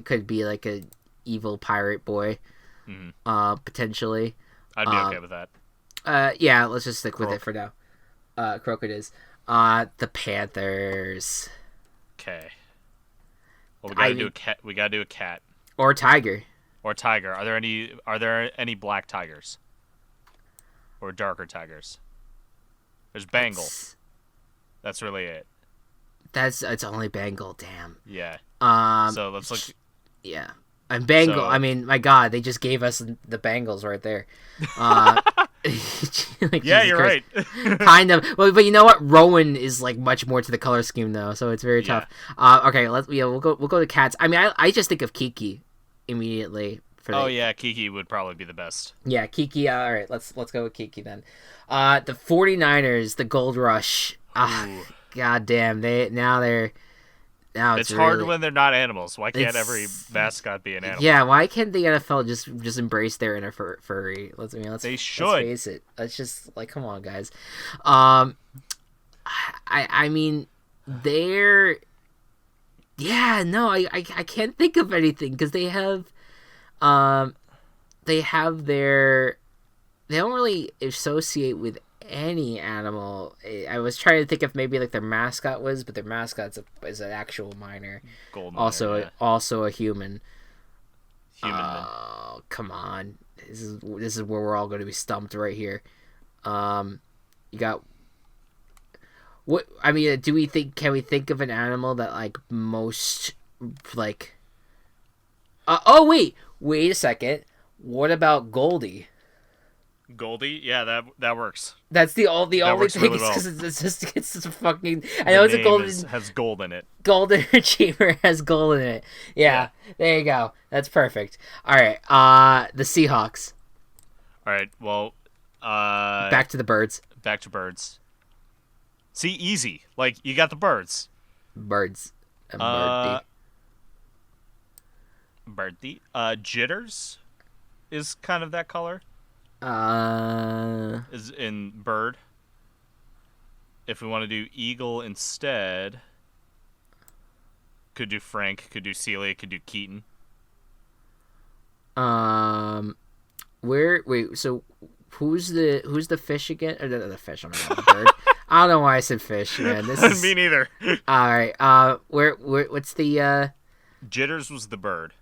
could be like a evil pirate boy. Potentially. I'd be okay with that. Yeah, let's just stick with Croak. it for now. Croak it is. The Panthers. Okay. Well, we gotta do a cat Or tiger. or tiger. Are there any black tigers or darker tigers? There's Bengal. That's really it. It's only Bengal. Damn. Yeah. So let's look. Yeah. And Bengal. So- I mean, my God, they just gave us the Bengals right there. Like, Yeah, Jesus you're Christ. right. Kind of. Well, but you know what? Rowan is like much more to the color scheme though, so it's very tough. Okay, we'll go to cats. I mean, I just think of Kiki immediately. Yeah, Kiki would probably be the best. Yeah, Kiki. All right, let's go with Kiki then. The 49ers, the Gold Rush. Ooh. God damn, now It's hard really, when they're not animals. Why can't It's- every mascot be an animal? Yeah, why can't the NFL just embrace their inner furry? Let's They Let's should. face it. Let's just like, come on, guys. I mean, they're. Yeah, no, I can't think of anything because they have their. They don't really associate with any animal. I was trying to think if maybe like their mascot was, but their mascot's is an actual miner. Gold Also a human. human. Oh, come on. This is where we're all going to be stumped right here. You got what? I mean, can we think of an animal that like most like? Oh wait a second. What about Goldie? Goldie, yeah, that works. That's the only works thing. really well. Because it's just a fucking. I know it's a has gold in it. Golden Retriever has gold in it. Yeah, there you go. That's perfect. All right. The Seahawks. All right. Well, back to the birds. Back to birds. See, easy. Like you got the birds. Birds. Birdie. Birdie. Jitters is kind of that color. Is in bird. If we want to do eagle instead, could do Frank, could do Celia, could do Keaton. So who's the fish again? Or the fish, I'm the bird. I don't know why I said fish, man. This is me neither. All right. What's the Jitters was the bird.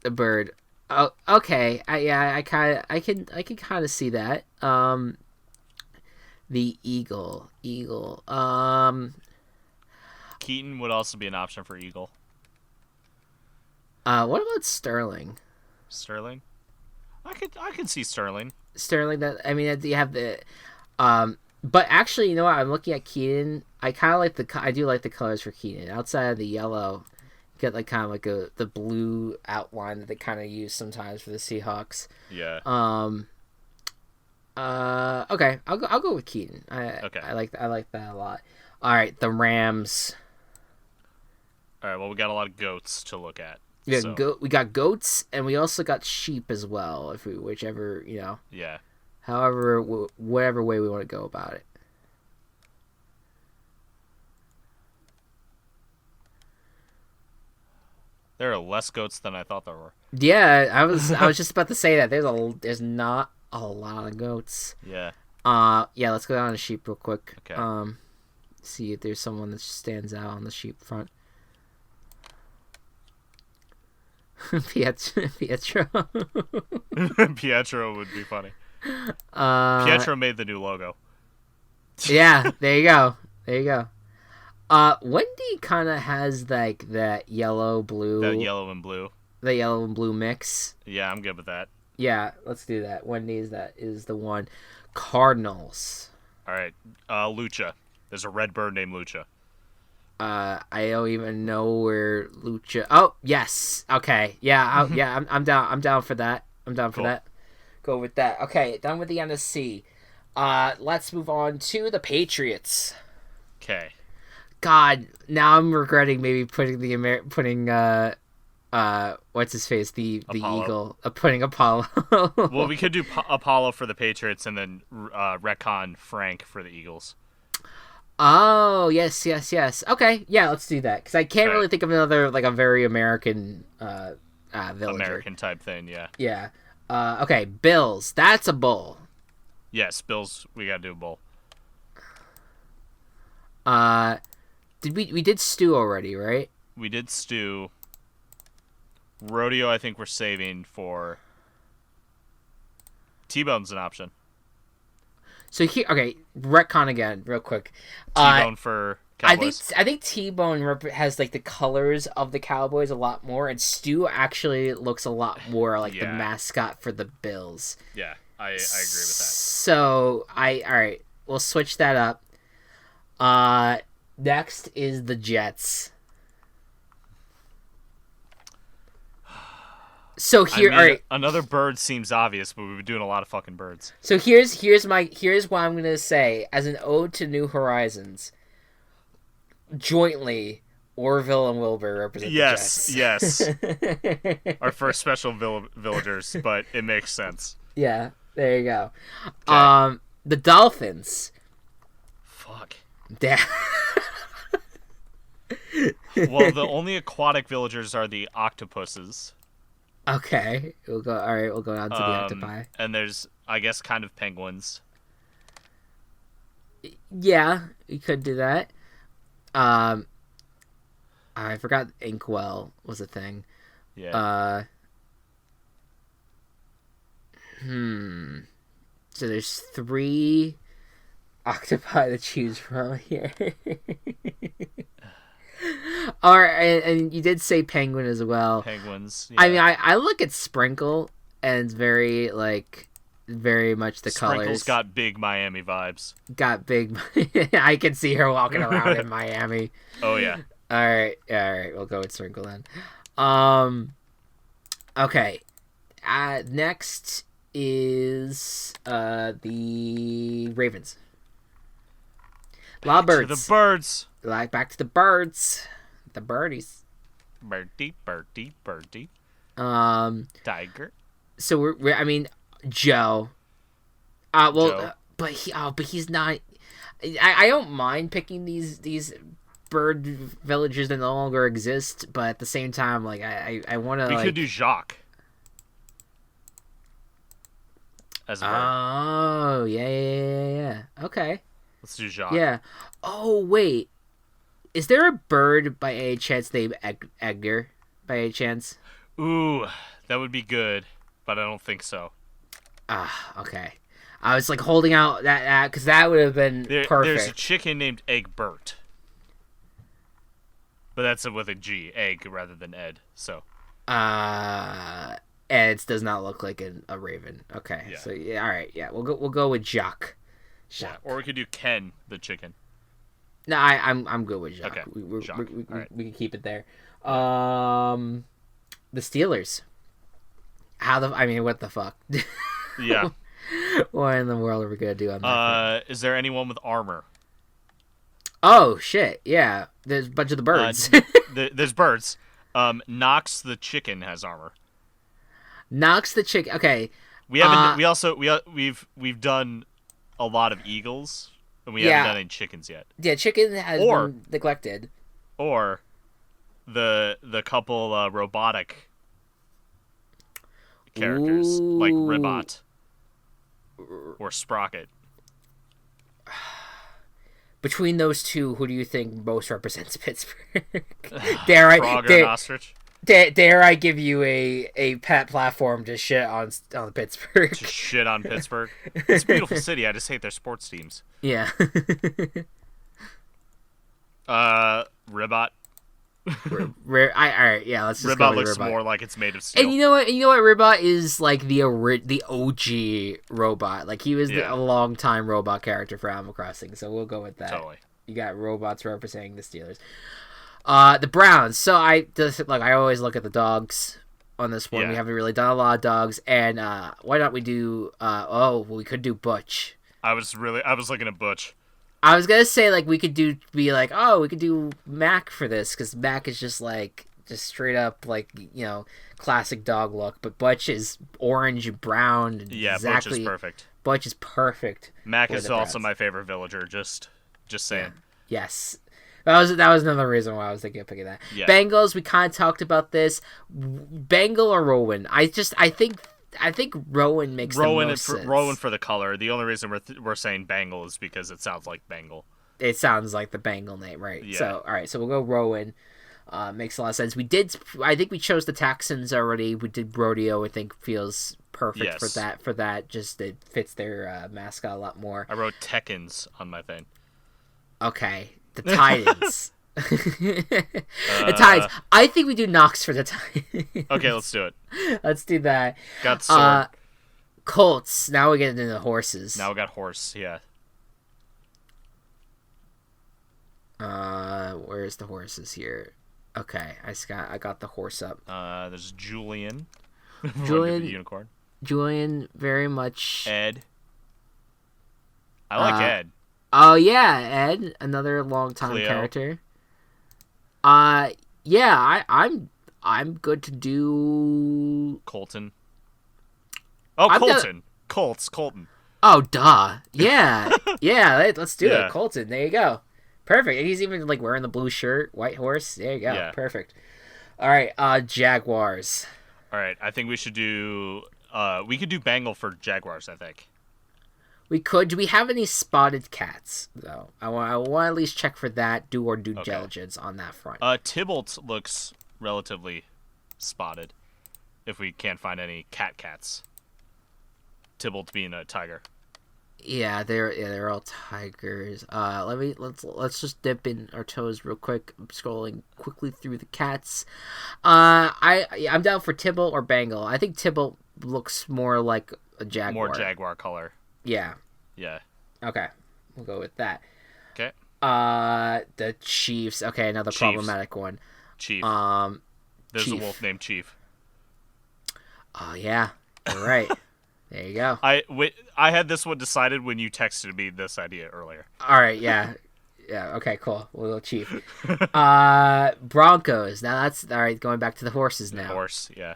The bird. Oh, okay. I can kind of see that. The eagle. Keaton would also be an option for eagle. What about Sterling? Sterling? I could see Sterling. Sterling. You have the, but actually, you know what? I'm looking at Keaton. I do like the colors for Keaton. Outside of the yellow, you get like kind of like the blue outline that they kind of use sometimes for the Seahawks. Yeah. Okay. I'll go with Keaton. Okay. I like that a lot. All right, the Rams. All right. Well, we got a lot of goats to look at. We got goats, and we also got sheep as well. Whichever. Yeah. However, whatever way we want to go about it. There are less goats than I thought there were. Yeah, I was just about to say that there's not a lot of goats. Yeah. Yeah. Let's go down to sheep real quick. Okay. See if there's someone that stands out on the sheep front. Pietro. Pietro would be funny. Pietro made the new logo. Yeah, there you go. Wendy kind of has like that yellow blue. That yellow and blue. The yellow and blue mix. Yeah, I'm good with that. Yeah, let's do that. Wendy is the one. Cardinals. All right, Lucha. There's a red bird named Lucha. I don't even know where Lucha. Oh yes, okay, yeah, I'm down. I'm down for that. For that. Go with that. Okay, done with the NFC. Let's move on to the Patriots. Okay. God, now I'm regretting maybe putting what's his face, the Apollo. eagle, putting Apollo. Well, we could do Apollo for the Patriots and then retcon Frank for the Eagles. Oh, yes. Okay, yeah, let's do that. Because I can't really think of another, like, a very American villager. American type thing, yeah. Yeah. Okay, Bills. That's a bull. Yes, Bills, we gotta do a bull. We did Stu already, right? We did Stu. Rodeo, I think we're saving for... T-Bone's an option. So here, okay, retcon again, real quick. T-Bone for Cowboys. I think T-Bone has like the colors of the Cowboys a lot more, and Stu actually looks a lot more like the mascot for the Bills. Yeah, I agree with that. So all right, we'll switch that up. Next is the Jets. So here, all right. Another bird seems obvious, but we've been doing a lot of fucking birds. So here's what I'm gonna say as an ode to New Horizons. Jointly, Orville and Wilbur represent the Jets. Yes. Our first special villagers, but it makes sense. Yeah, there you go. Okay. The Dolphins. Fuck. Yeah. Well, the only aquatic villagers are the octopuses. Okay, we'll go. All right, we'll go down to the octopi. And there's, I guess, kind of penguins. Yeah, you could do that. I forgot Inkwell was a thing. Yeah. So there's 3 octopi to choose from here. And you did say penguin as well. Penguins. Yeah. I mean, I look at Sprinkle and it's very like very much the Sprinkles colors. got big Miami vibes. Got big. I can see her walking around in Miami. Oh yeah. All right. We'll go with Sprinkle then. Okay. Next is the Ravens. A lot of birds. To the birds. Back to the birds. The birdies. Birdie, birdie, birdie. Tiger. So we're I mean, Joe. Joe. But he's not. I don't mind picking these bird villages that no longer exist, but at the same time, like I want to. We could do Jacques as a bird. Oh yeah. Okay. Let's do Jacques. Yeah. Oh wait, is there a bird by any chance named Edgar? By any chance? Ooh, that would be good, but I don't think so. Okay. I was like holding out that because that would have been perfect. There's a chicken named Egbert, but that's with a G, egg rather than Ed. So. Ed does not look like a raven. Okay. Yeah. So yeah, all right. Yeah, we'll go with Jacques. Yeah, or we could do Ken the chicken. No, I'm good with Jacques. Okay. Jacques. We can keep it there. The Steelers. What the fuck? Yeah. What in the world are we gonna do on that? Is there anyone with armor? Oh shit! Yeah, there's a bunch of the birds. There's birds. Knox the chicken has armor. Knox the chicken. Okay. We haven't. We've done a lot of eagles, and we haven't done any chickens yet. Yeah, chicken has been neglected. Or the couple robotic characters like Ribbot or Sprocket. Between those two, who do you think most represents Pittsburgh? Frog or ostrich? Dare I give you a pet platform to shit on Pittsburgh? To shit on Pittsburgh? It's a beautiful city. I just hate their sports teams. Yeah. Ribbot. Alright, yeah, let's just Ribbot go with looks Ribbot. more like it's made of steel. And you know what? Ribbot is like the OG robot. Like he was a long time robot character for Animal Crossing, so we'll go with that. Totally. You got robots representing the Steelers. The Browns. So I always look at the dogs on this one. Yeah. We haven't really done a lot of dogs, and why not we do? We could do Butch. I was looking at Butch. I was gonna say we could do Mac for this because Mac is just straight up classic dog look, but Butch is orange and brown. And yeah, exactly. Butch is perfect. Butch is perfect. Mac is also my favorite villager. Just saying. Yeah. Yes. That was another reason why I was thinking of picking that. Yeah. Bengals, we kind of talked about this. Bengal or Rowan? I think Rowan makes the most sense. Rowan for the color. The only reason we're saying Bengal is because it sounds like Bengal. It sounds like the Bengal name, right? Yeah. So all right, so we'll go Rowan. Makes a lot of sense. I think we chose the Texans already. We did Rodeo. I think feels perfect for that. Just it fits their mascot a lot more. I wrote Tekkens on my thing. Okay. The Titans. The Titans. I think we do Knox for the Titans. Okay, let's do it. Let's do that. Got sword. Colts. Now we get into the horses. Now we got horse, yeah. Where's the horses here? Okay, I got the horse up. There's Julian. Julian. The unicorn. Julian, very much. Ed. I like Ed. Oh yeah, Ed, another long-time character. Yeah, I'm good to do Colton. Oh, Colton. Colton. Oh, duh. Yeah, yeah. Let's do it, Colton. There you go. Perfect. And he's even wearing the blue shirt, white horse. There you go. Yeah. Perfect. All right, Jaguars. All right, I think we should do. We could do Bengal for Jaguars. I think. We could. Do we have any spotted cats, though? I want to at least check for that. Do due diligence on that front. Tybalt looks relatively spotted. If we can't find any cats. Tybalt being a tiger. Yeah, they're all tigers. Let's just dip in our toes real quick. I'm scrolling quickly through the cats. I'm down for Tybalt or Bengal. I think Tybalt looks more like a jaguar. More jaguar color. Yeah. Yeah. Okay. We'll go with that. Okay. The Chiefs. Okay, another Chiefs. problematic one. Chief. There's Chief. a wolf named Chief. Oh yeah, you're right. There you go. I had this one decided when you texted me this idea earlier. All right, yeah. Yeah, okay, cool. We'll go Chief. Broncos. Now that's all right, going back to the horses now. Horse, yeah.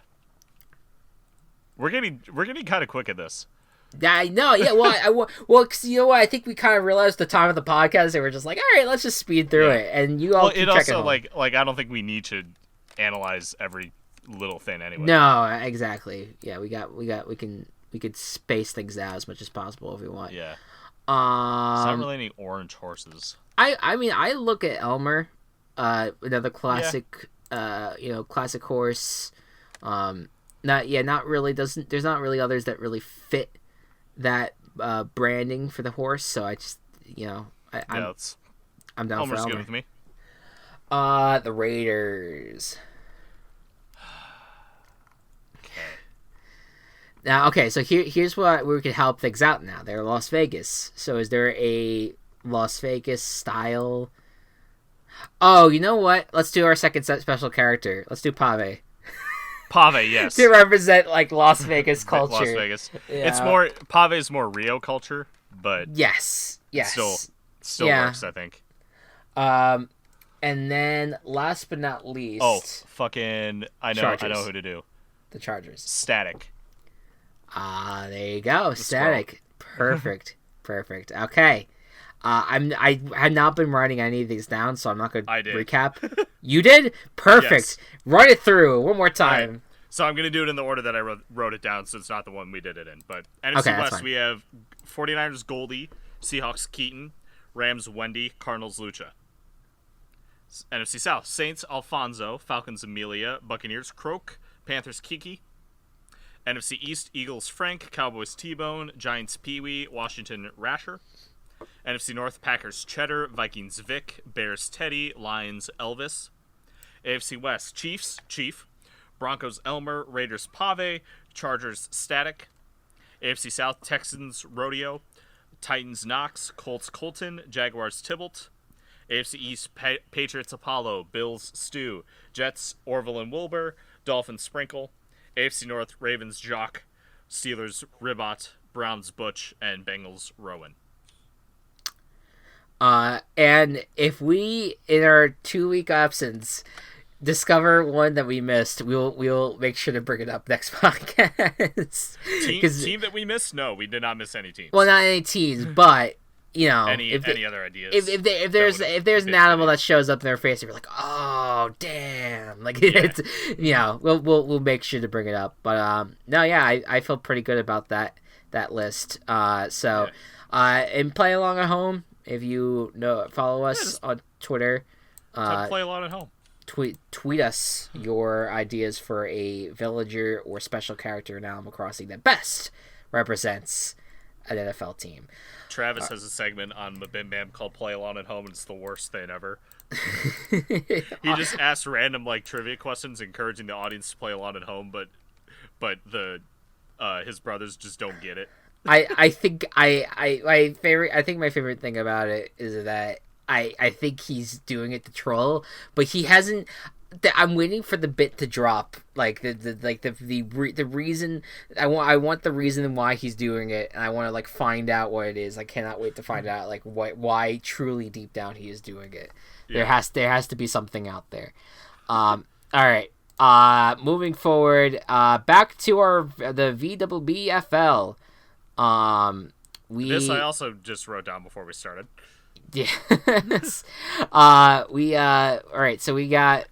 We're getting kind of quick at this. Yeah, I know. Yeah, well, cause you know what? I think we kind of realized the time of the podcast, and we're just like, all right, let's just speed through it. And you all keep checking home. like I don't think we need to analyze every little thing anyway. No, exactly. Yeah, we could space things out as much as possible if we want. Yeah. There's not really any orange horses. I mean, I look at Elmer, another classic, classic horse. Not really. There's not really others that really fit that branding for the horse. So I just, I'm down Elmer's for Elmer. good with me. The Raiders. Now, okay, so here's what we can help things out now. They're Las Vegas. So is there a Las Vegas style? Oh, you know what? Let's do our second special character. Let's do Pave. Pave, yes. To represent, like, Las Vegas culture. Las Vegas. Yeah. It's more, Pave is more Rio culture, but... Yes. Still works, I think. And then, last but not least... Oh, fucking... I know who to do. The Chargers. Static. There you go. Static. Perfect. Perfect. Okay. I had not been writing any of these down, so I'm not going to recap. You did? Perfect. Yes. Run it through one more time. Right. So I'm going to do it in the order that I wrote it down, so it's not the one we did it in. But NFC West, we have 49ers Goldie, Seahawks Keaton, Rams Wendy, Cardinals Lucha. NFC South, Saints Alfonso, Falcons Amelia, Buccaneers Croak, Panthers Kiki. NFC East, Eagles Frank, Cowboys T-Bone, Giants Pee-wee, Washington Rasher. NFC North, Packers Cheddar, Vikings Vic, Bears Teddy, Lions Elvis. AFC West, Chiefs Chief, Broncos Elmer, Raiders Pave, Chargers Static. AFC South, Texans Rodeo, Titans Knox, Colts Colton, Jaguars Tybalt. AFC East, Patriots Apollo, Bills Stew, Jets Orville and Wilbur, Dolphins Sprinkle. AFC North, Ravens Jock, Steelers Ribot, Browns Butch, and Bengals Rowan. And if we, in our 2-week absence, discover one that we missed, we'll make sure to bring it up next podcast. Team that we missed? No, we did not miss any teams. Well, not any teams, but any other ideas? If there's an animal that shows up in their face, you're like, oh damn, like it's we'll make sure to bring it up. But I feel pretty good about that list. And play along at home. If you follow us on Twitter, play along at home. Tweet us your ideas for a villager or special character in Animal Crossing that best represents an NFL team. Travis has a segment on Mabim Bam called Play Along at Home, and it's the worst thing ever. He just asks random like trivia questions, encouraging the audience to play along at home, but his brothers just don't get it. I think my favorite thing about it is that I think he's doing it to troll, but he hasn't. I'm waiting for the bit to drop, like the reason. I want the reason why he's doing it, and I want to like find out what it is. I cannot wait to find out like why truly deep down he is doing it. Yeah. There has to be something out there. All right. Moving forward, back to the VWBFL. This I also just wrote down before we started. Yes. All right. So we got.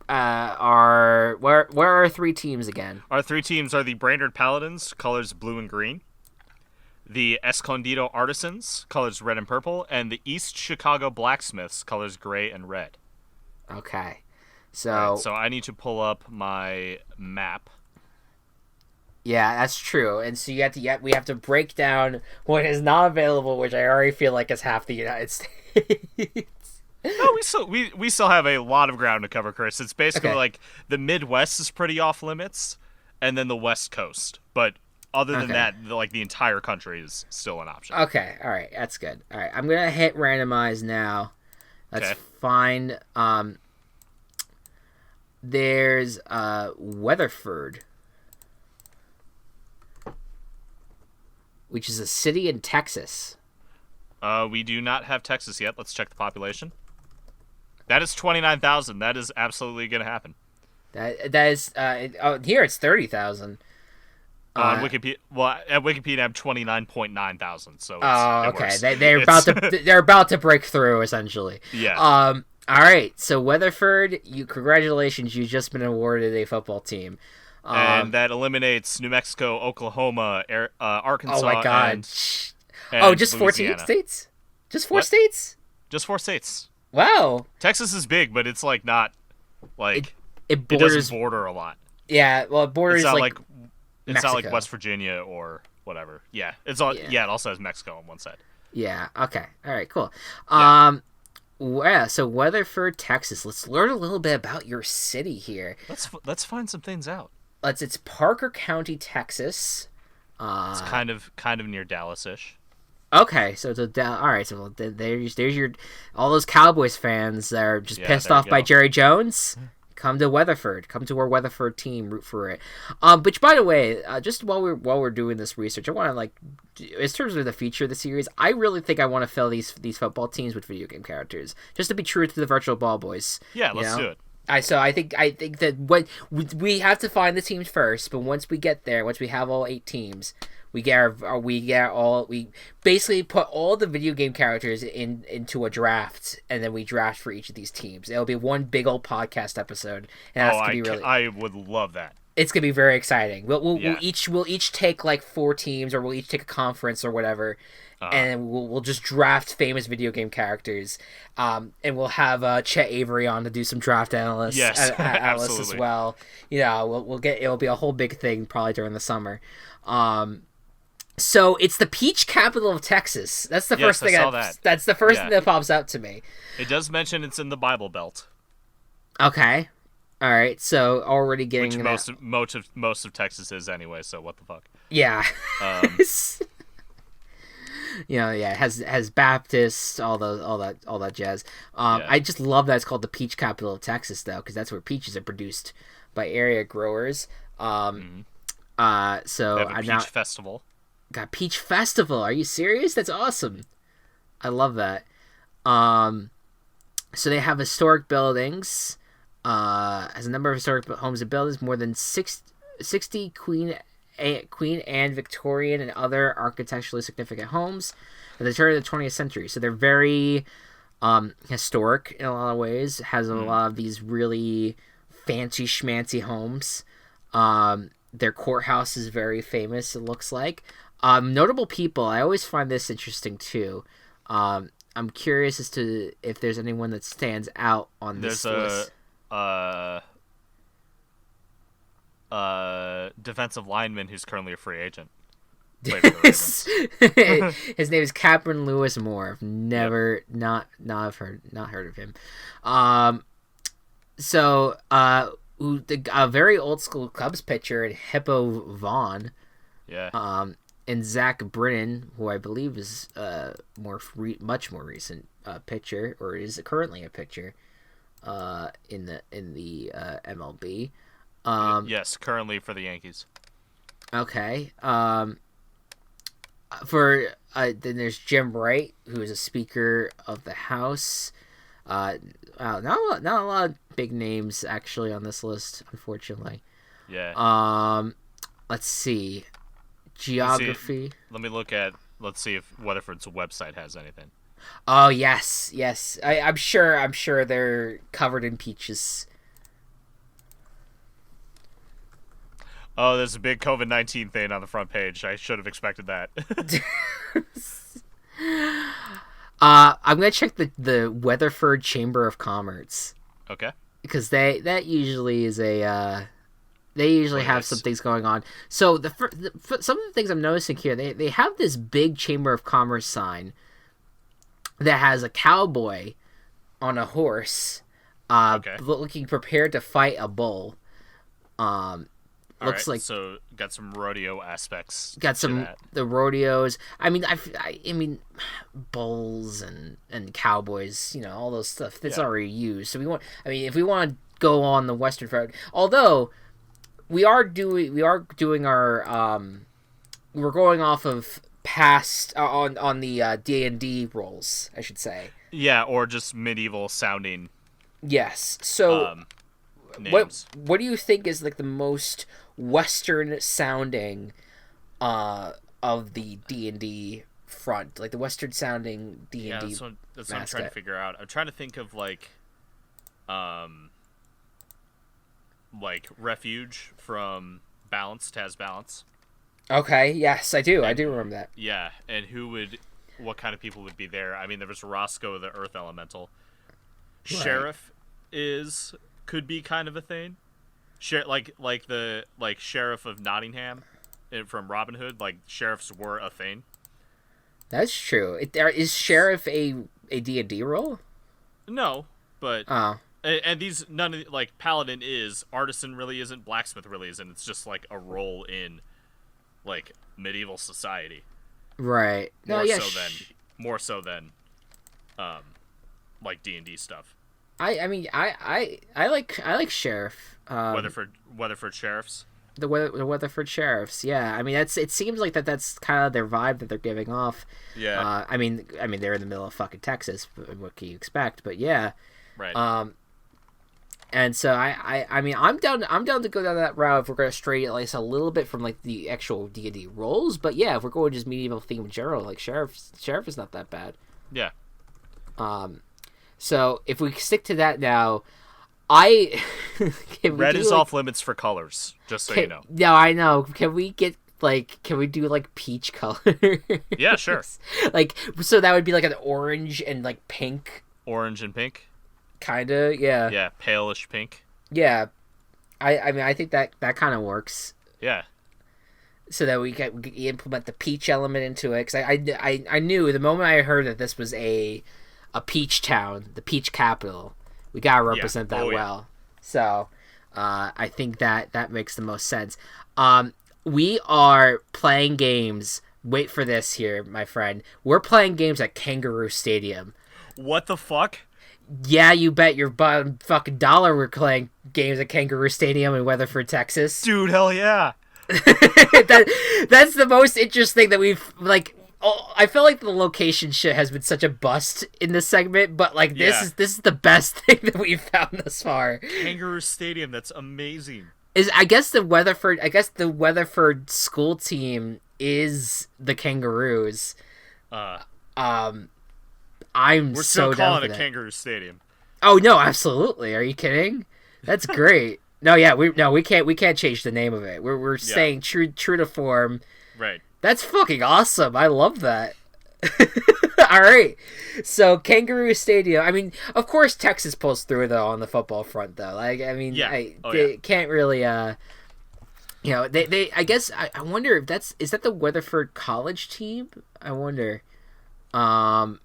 Where are our 3 teams again? Our 3 teams are the Brainerd Paladins, colors blue and green, the Escondido Artisans, colors red and purple, and the East Chicago Blacksmiths, colors gray and red. Okay. So right, so I need to pull up my map. Yeah, that's true. And so we have to break down what is not available, which I already feel like is half the United States. No, we still have a lot of ground to cover, Chris. It's basically like the Midwest is pretty off limits, and then the West Coast. But Other than Okay. that, like the entire country is still an option. Okay, all right, that's good. All right, I'm gonna hit randomize now. Let's Okay. find. There's Weatherford, which is a city in Texas. We do not have Texas yet. Let's check the population. That is 29,000. That is absolutely going to happen. That is here it's 30,000. On Wikipedia, well, at Wikipedia, I have 29.9 thousand. So it's, Oh, it okay. works. They're about to break through essentially. Yeah. All right. So Weatherford, congratulations. You've just been awarded a football team. And that eliminates New Mexico, Oklahoma, Arkansas. Oh my God. And Just Louisiana. 14 states? Just 4 What? states? Just 4 states. Wow. Texas is big, but it's like not like It it borders. doesn't border a lot. Yeah. Well, it borders It's not like. like it's not like Mexico. West Virginia or whatever. Yeah, it's all. Yeah. Yeah, it also has Mexico on one side. Yeah. Okay. All right. Cool. Yeah. Yeah. So Weatherford, Texas. Let's learn a little bit about your city here. Let's find some things out. It's Parker County, Texas. It's kind of near Dallas-ish. Okay, so all right. So there's your all those Cowboys fans that are just Yeah, pissed there you off by go. Jerry Jones. Come to Weatherford. Come to our Weatherford team. Root for it. Which, by the way, just while we're doing this research, I want to in terms of the future of the series, I really think I want to fill these football teams with video game characters, just to be true to the Virtual Ball Boys. Yeah, let's do it. I think that what we have to find the teams first, but once we get there, once we have all 8 teams, we basically put all the video game characters into a draft, and then we draft for each of these teams. It'll be one big old podcast episode, and that's gonna be really. I would love that. It's gonna be very exciting. We'll Yeah. we'll each take like 4 teams, or we'll each take a conference or whatever, and we'll just draft famous video game characters. And we'll have Chet Avery on to do some draft analysts, Yes, analysts as absolutely. well. It'll be a whole big thing probably during the summer. So it's the peach capital of Texas. That's the Yes, first thing. I saw that. That's the first Yeah. thing that pops out to me. It does mention it's in the Bible Belt, Okay, all right. So already getting which that- most of Texas is anyway. So what the fuck? yeah. Um, It has Baptists, all that jazz. Yeah. I just love that it's called the peach capital of Texas, though, because that's where peaches are produced by area growers. So they have a I'm peach not festival. got peach festival. Are you serious? That's awesome. I love that. So they have historic buildings. Has a number of historic homes and buildings, more than 60 Queen Anne Victorian and other architecturally significant homes at the turn of the 20th century. So they're very historic in a lot of ways. Has a lot of these really fancy schmancy homes. Their courthouse is very famous, it looks like. Notable people, I always find this interesting too. I'm curious as to if there's anyone that stands out on this list. Defensive lineman who's currently a free agent. Played for the Ravens. His name is Captain Lewis Moore. I've never not heard of him. A very old school Cubs pitcher and Hippo Vaughn. Yeah. And Zach Brennan, who I believe is much more recent pitcher, or is currently a pitcher in the MLB. Yes, currently for the Yankees. Okay. Then there's Jim Wright, who is a Speaker of the House. Not a lot of big names actually on this list, unfortunately. Yeah. Let's see. Geography. Let's see if Weatherford's website has anything. Oh yes. I'm sure they're covered in peaches. Oh, there's a big COVID-19 thing on the front page. I should have expected that. I'm gonna check the Weatherford Chamber of Commerce, Okay. because that usually is they usually have some things going on. So some of the things I'm noticing here, they have this big Chamber of Commerce sign that has a cowboy on a horse, Okay. looking prepared to fight a bull. All Looks right, like so got some rodeo aspects. got to some that. the rodeos. I mean, I mean, bulls and cowboys. You know, all those stuff that's Yeah. already used. So we want. I mean, if we want to go on the Western Front, although we are doing our we're going off of past on the D&D rolls, I should say. Yeah, or just medieval sounding Yes. So names. what do you think is like the most Western sounding of the D&D front, like the Western sounding D&D? Yeah, that's what I'm trying to mascot? figure out. I'm trying to think of like Refuge from Balance, Taz Balance. Okay, yes, I do. I do remember that. Yeah, and what kind of people would be there? I mean, there was Roscoe, the Earth Elemental. Right. Sheriff could be kind of a thing. Like the Sheriff of Nottingham from Robin Hood. Like sheriffs were a thing. That's true. Is Sheriff a D&D role? No, but Oh, and these none of like Paladin is, Artisan really isn't, Blacksmith really isn't. It's just like a role in like medieval society. right. No, More yeah. more so than like D&D stuff. I mean I like Sheriff. Weatherford Sheriffs. The Weatherford Sheriffs. Yeah, I mean it seems like that's kind of their vibe that they're giving off. Yeah. I mean they're in the middle of fucking Texas. What can you expect? But yeah. Right. And so I mean I'm down to go down that route if we're gonna stray at least a little bit from like the actual D&D roles. But yeah, if we're going just medieval theme in general, like Sheriff is not that bad. Yeah. So if we stick to that now, I Red is off limits for colors, just so you know. No, I know. Can we do like peach color? Yeah, sure. Like so that would be like an orange and like pink. Orange and pink. Kinda, yeah. Yeah, palish pink. Yeah. I mean I think that kind of works. Yeah. So that we implement the peach element into it, because I knew the moment I heard that this was a peach town, the peach capital, we gotta represent that well. So I think that makes the most sense. We are playing games. Wait for this here, my friend. We're playing games at Kangaroo Stadium. What the fuck? Yeah, you bet your fucking dollar we're playing games at Kangaroo Stadium in Weatherford, Texas. Dude, hell yeah. That's the most interesting that we've like. Oh, I feel like the location shit has been such a bust in this segment, but like this is the best thing that we've found thus far. Kangaroo Stadium, that's amazing. I guess the Weatherford school team is the Kangaroos. I'm We're so still down calling for it that. Kangaroo Stadium. Oh no, absolutely. Are you kidding? That's great. No, yeah, we can't change the name of it. We're staying true to form. Right. That's fucking awesome. I love that. All right. So Kangaroo Stadium. I mean, of course Texas pulls through though on the football front though. Like I mean, they can't really you know, they I guess I wonder if is that the Weatherford College team? I wonder. Doesn't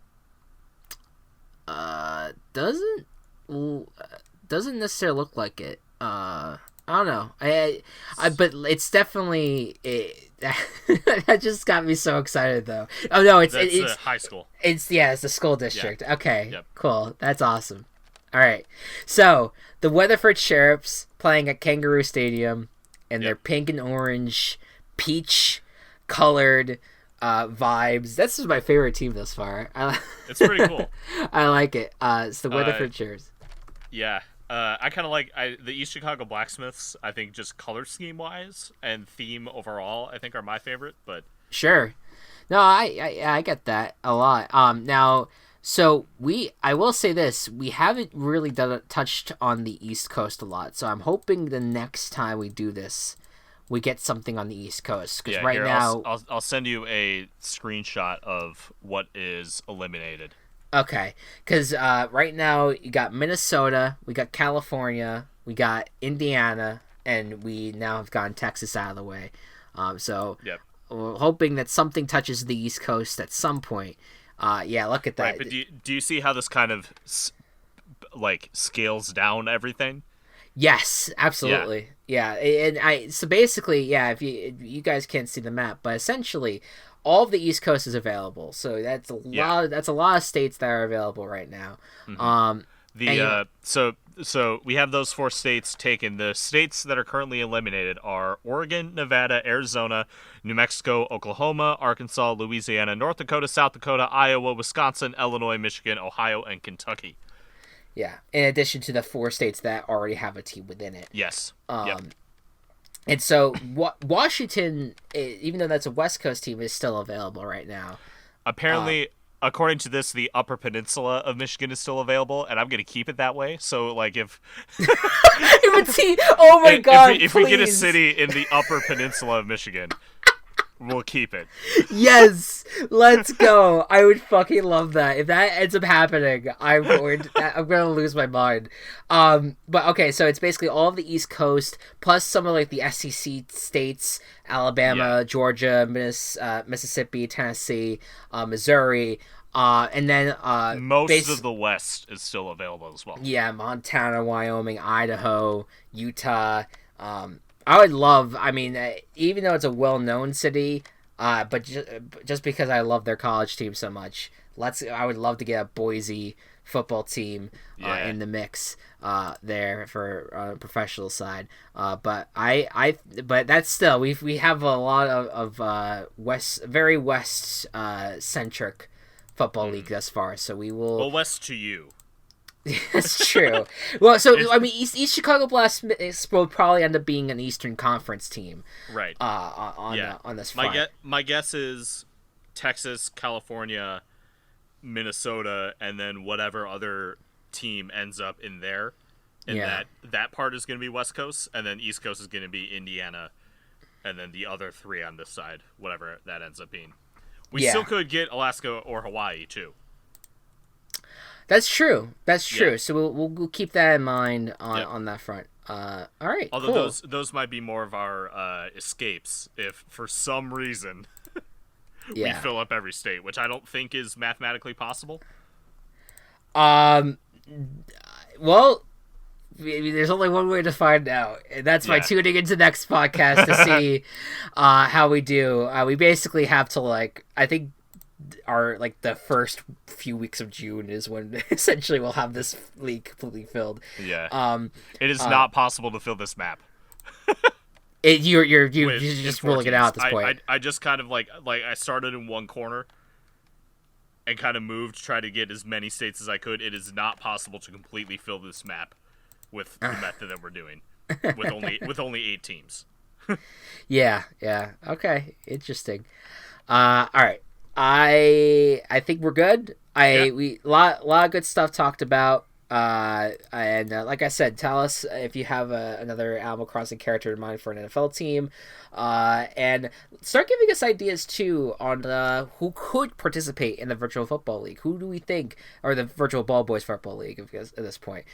necessarily look like it. I don't know. But it's definitely that just got me so excited though. Oh no, it's high school. It's the school district. Yeah. Okay, yep. Cool. That's awesome. All right, so the Weatherford Sheriffs playing at Kangaroo Stadium, and their pink and orange, peach colored vibes. This is my favorite team thus far. It's pretty cool. I like it. It's the Weatherford Sheriffs. Yeah. I kind of like the East Chicago Blacksmiths. I think just color scheme wise and theme overall, I think are my favorite. But sure, no, I get that a lot. Now, so I will say this: we haven't really touched on the East Coast a lot. So I'm hoping the next time we do this, we get something on the East Coast. Because now, I'll send you a screenshot of what is eliminated. Okay, because right now you got Minnesota, we got California, we got Indiana, and we now have gotten Texas out of the way. So we're hoping that something touches the East Coast at some point. Look at that. Right, but do you see how this kind of like scales down everything? Yes, absolutely. Yeah, and so basically, yeah, if you guys can't see the map, but essentially, all of the East Coast is available. So that's a lot. That's a lot of states that are available right now. Mm-hmm. So we have those 4 states taken. The states that are currently eliminated are Oregon, Nevada, Arizona, New Mexico, Oklahoma, Arkansas, Louisiana, North Dakota, South Dakota, Iowa, Wisconsin, Illinois, Michigan, Ohio, and Kentucky. Yeah, in addition to the 4 states that already have a team within it. Yes. And so Washington, even though that's a West Coast team, is still available right now. Apparently, according to this, the Upper Peninsula of Michigan is still available, and I'm going to keep it that way. So, like, if oh my god, if we get a city in the Upper Peninsula of Michigan, we'll keep it. Yes, let's go. I would fucking love that. If that ends up happening, I'm gonna lose my mind. But okay, so it's basically all of the East Coast plus some of like the SEC states: Alabama, Georgia, Mississippi, Tennessee, Missouri. And then most of the West is still available as well. Yeah, Montana, Wyoming, Idaho, Utah. I would love. I mean, even though it's a well-known city, but just because I love their college team so much, I would love to get a Boise football team in the mix there for on a professional side. But but that's still we have a lot of very West centric football league thus far. So we will. Well, West to you. That's true. Well, so I mean, East Chicago Blast will probably end up being an Eastern Conference team, right? On this front. My guess is Texas, California, Minnesota, and then whatever other team ends up in there, and that part is going to be West Coast, and then East Coast is going to be Indiana, and then the other 3 on this side, whatever that ends up being. We still could get Alaska or Hawaii too. That's true. Yeah. So we'll keep that in mind on that front. All right. Although cool. those might be more of our escapes if for some reason we fill up every state, which I don't think is mathematically possible. Well, there's only one way to find out, and that's by tuning into next podcast to see how we do. We basically have to I think. The first few weeks of June is when essentially we'll have this league completely filled. Yeah. It is not possible to fill this map. You're just ruling it out at this point. I just kind of I started in one corner and kind of moved to try to get as many states as I could. It is not possible to completely fill this map with the method that we're doing with only 8 teams. Yeah. Okay. Interesting. All right. I think we're good. We lot of good stuff talked about. And like I said, tell us if you have another Animal Crossing character in mind for an NFL team, and start giving us ideas too on who could participate in the Virtual Football League. Who do we think, or the Virtual Ball Boys Football League at this point?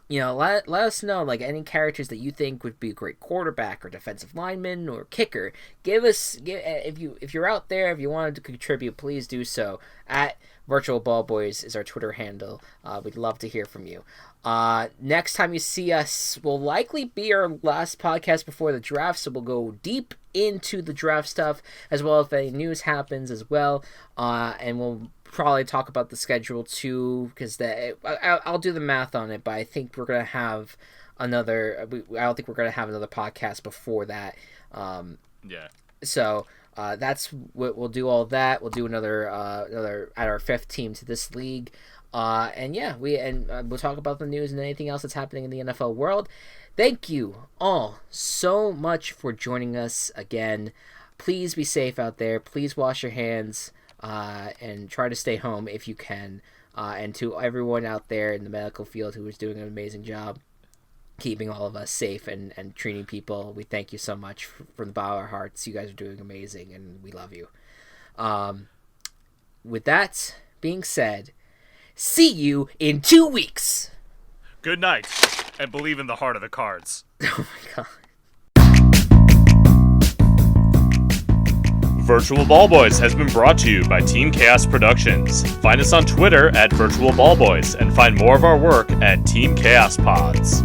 Let us know any characters that you think would be a great quarterback or defensive lineman or kicker. If you're out there, if you wanted to contribute, please do so. At Virtual Ball Boys is our Twitter handle. We'd love to hear from you. Next time you see us will likely be our last podcast before the draft, so we'll go deep into the draft stuff as well if any news happens as well, and we'll probably talk about the schedule too, because I'll do the math on it, but I think we're gonna have another. I don't think we're gonna have another podcast before that. So that's what we'll do. All of that we'll do another at our 5th team to this league, and we'll talk about the news and anything else that's happening in the NFL world. Thank you all so much for joining us again. Please be safe out there. Please wash your hands. And try to stay home if you can. And to everyone out there in the medical field who is doing an amazing job keeping all of us safe and treating people, we thank you so much from the bottom of our hearts. You guys are doing amazing, and we love you. With that being said, see you in 2 weeks. Good night, and believe in the heart of the cards. Oh my god. Virtual Ball Boys has been brought to you by Team Chaos Productions. Find us on Twitter at Virtual Ball Boys and find more of our work at Team Chaos Pods.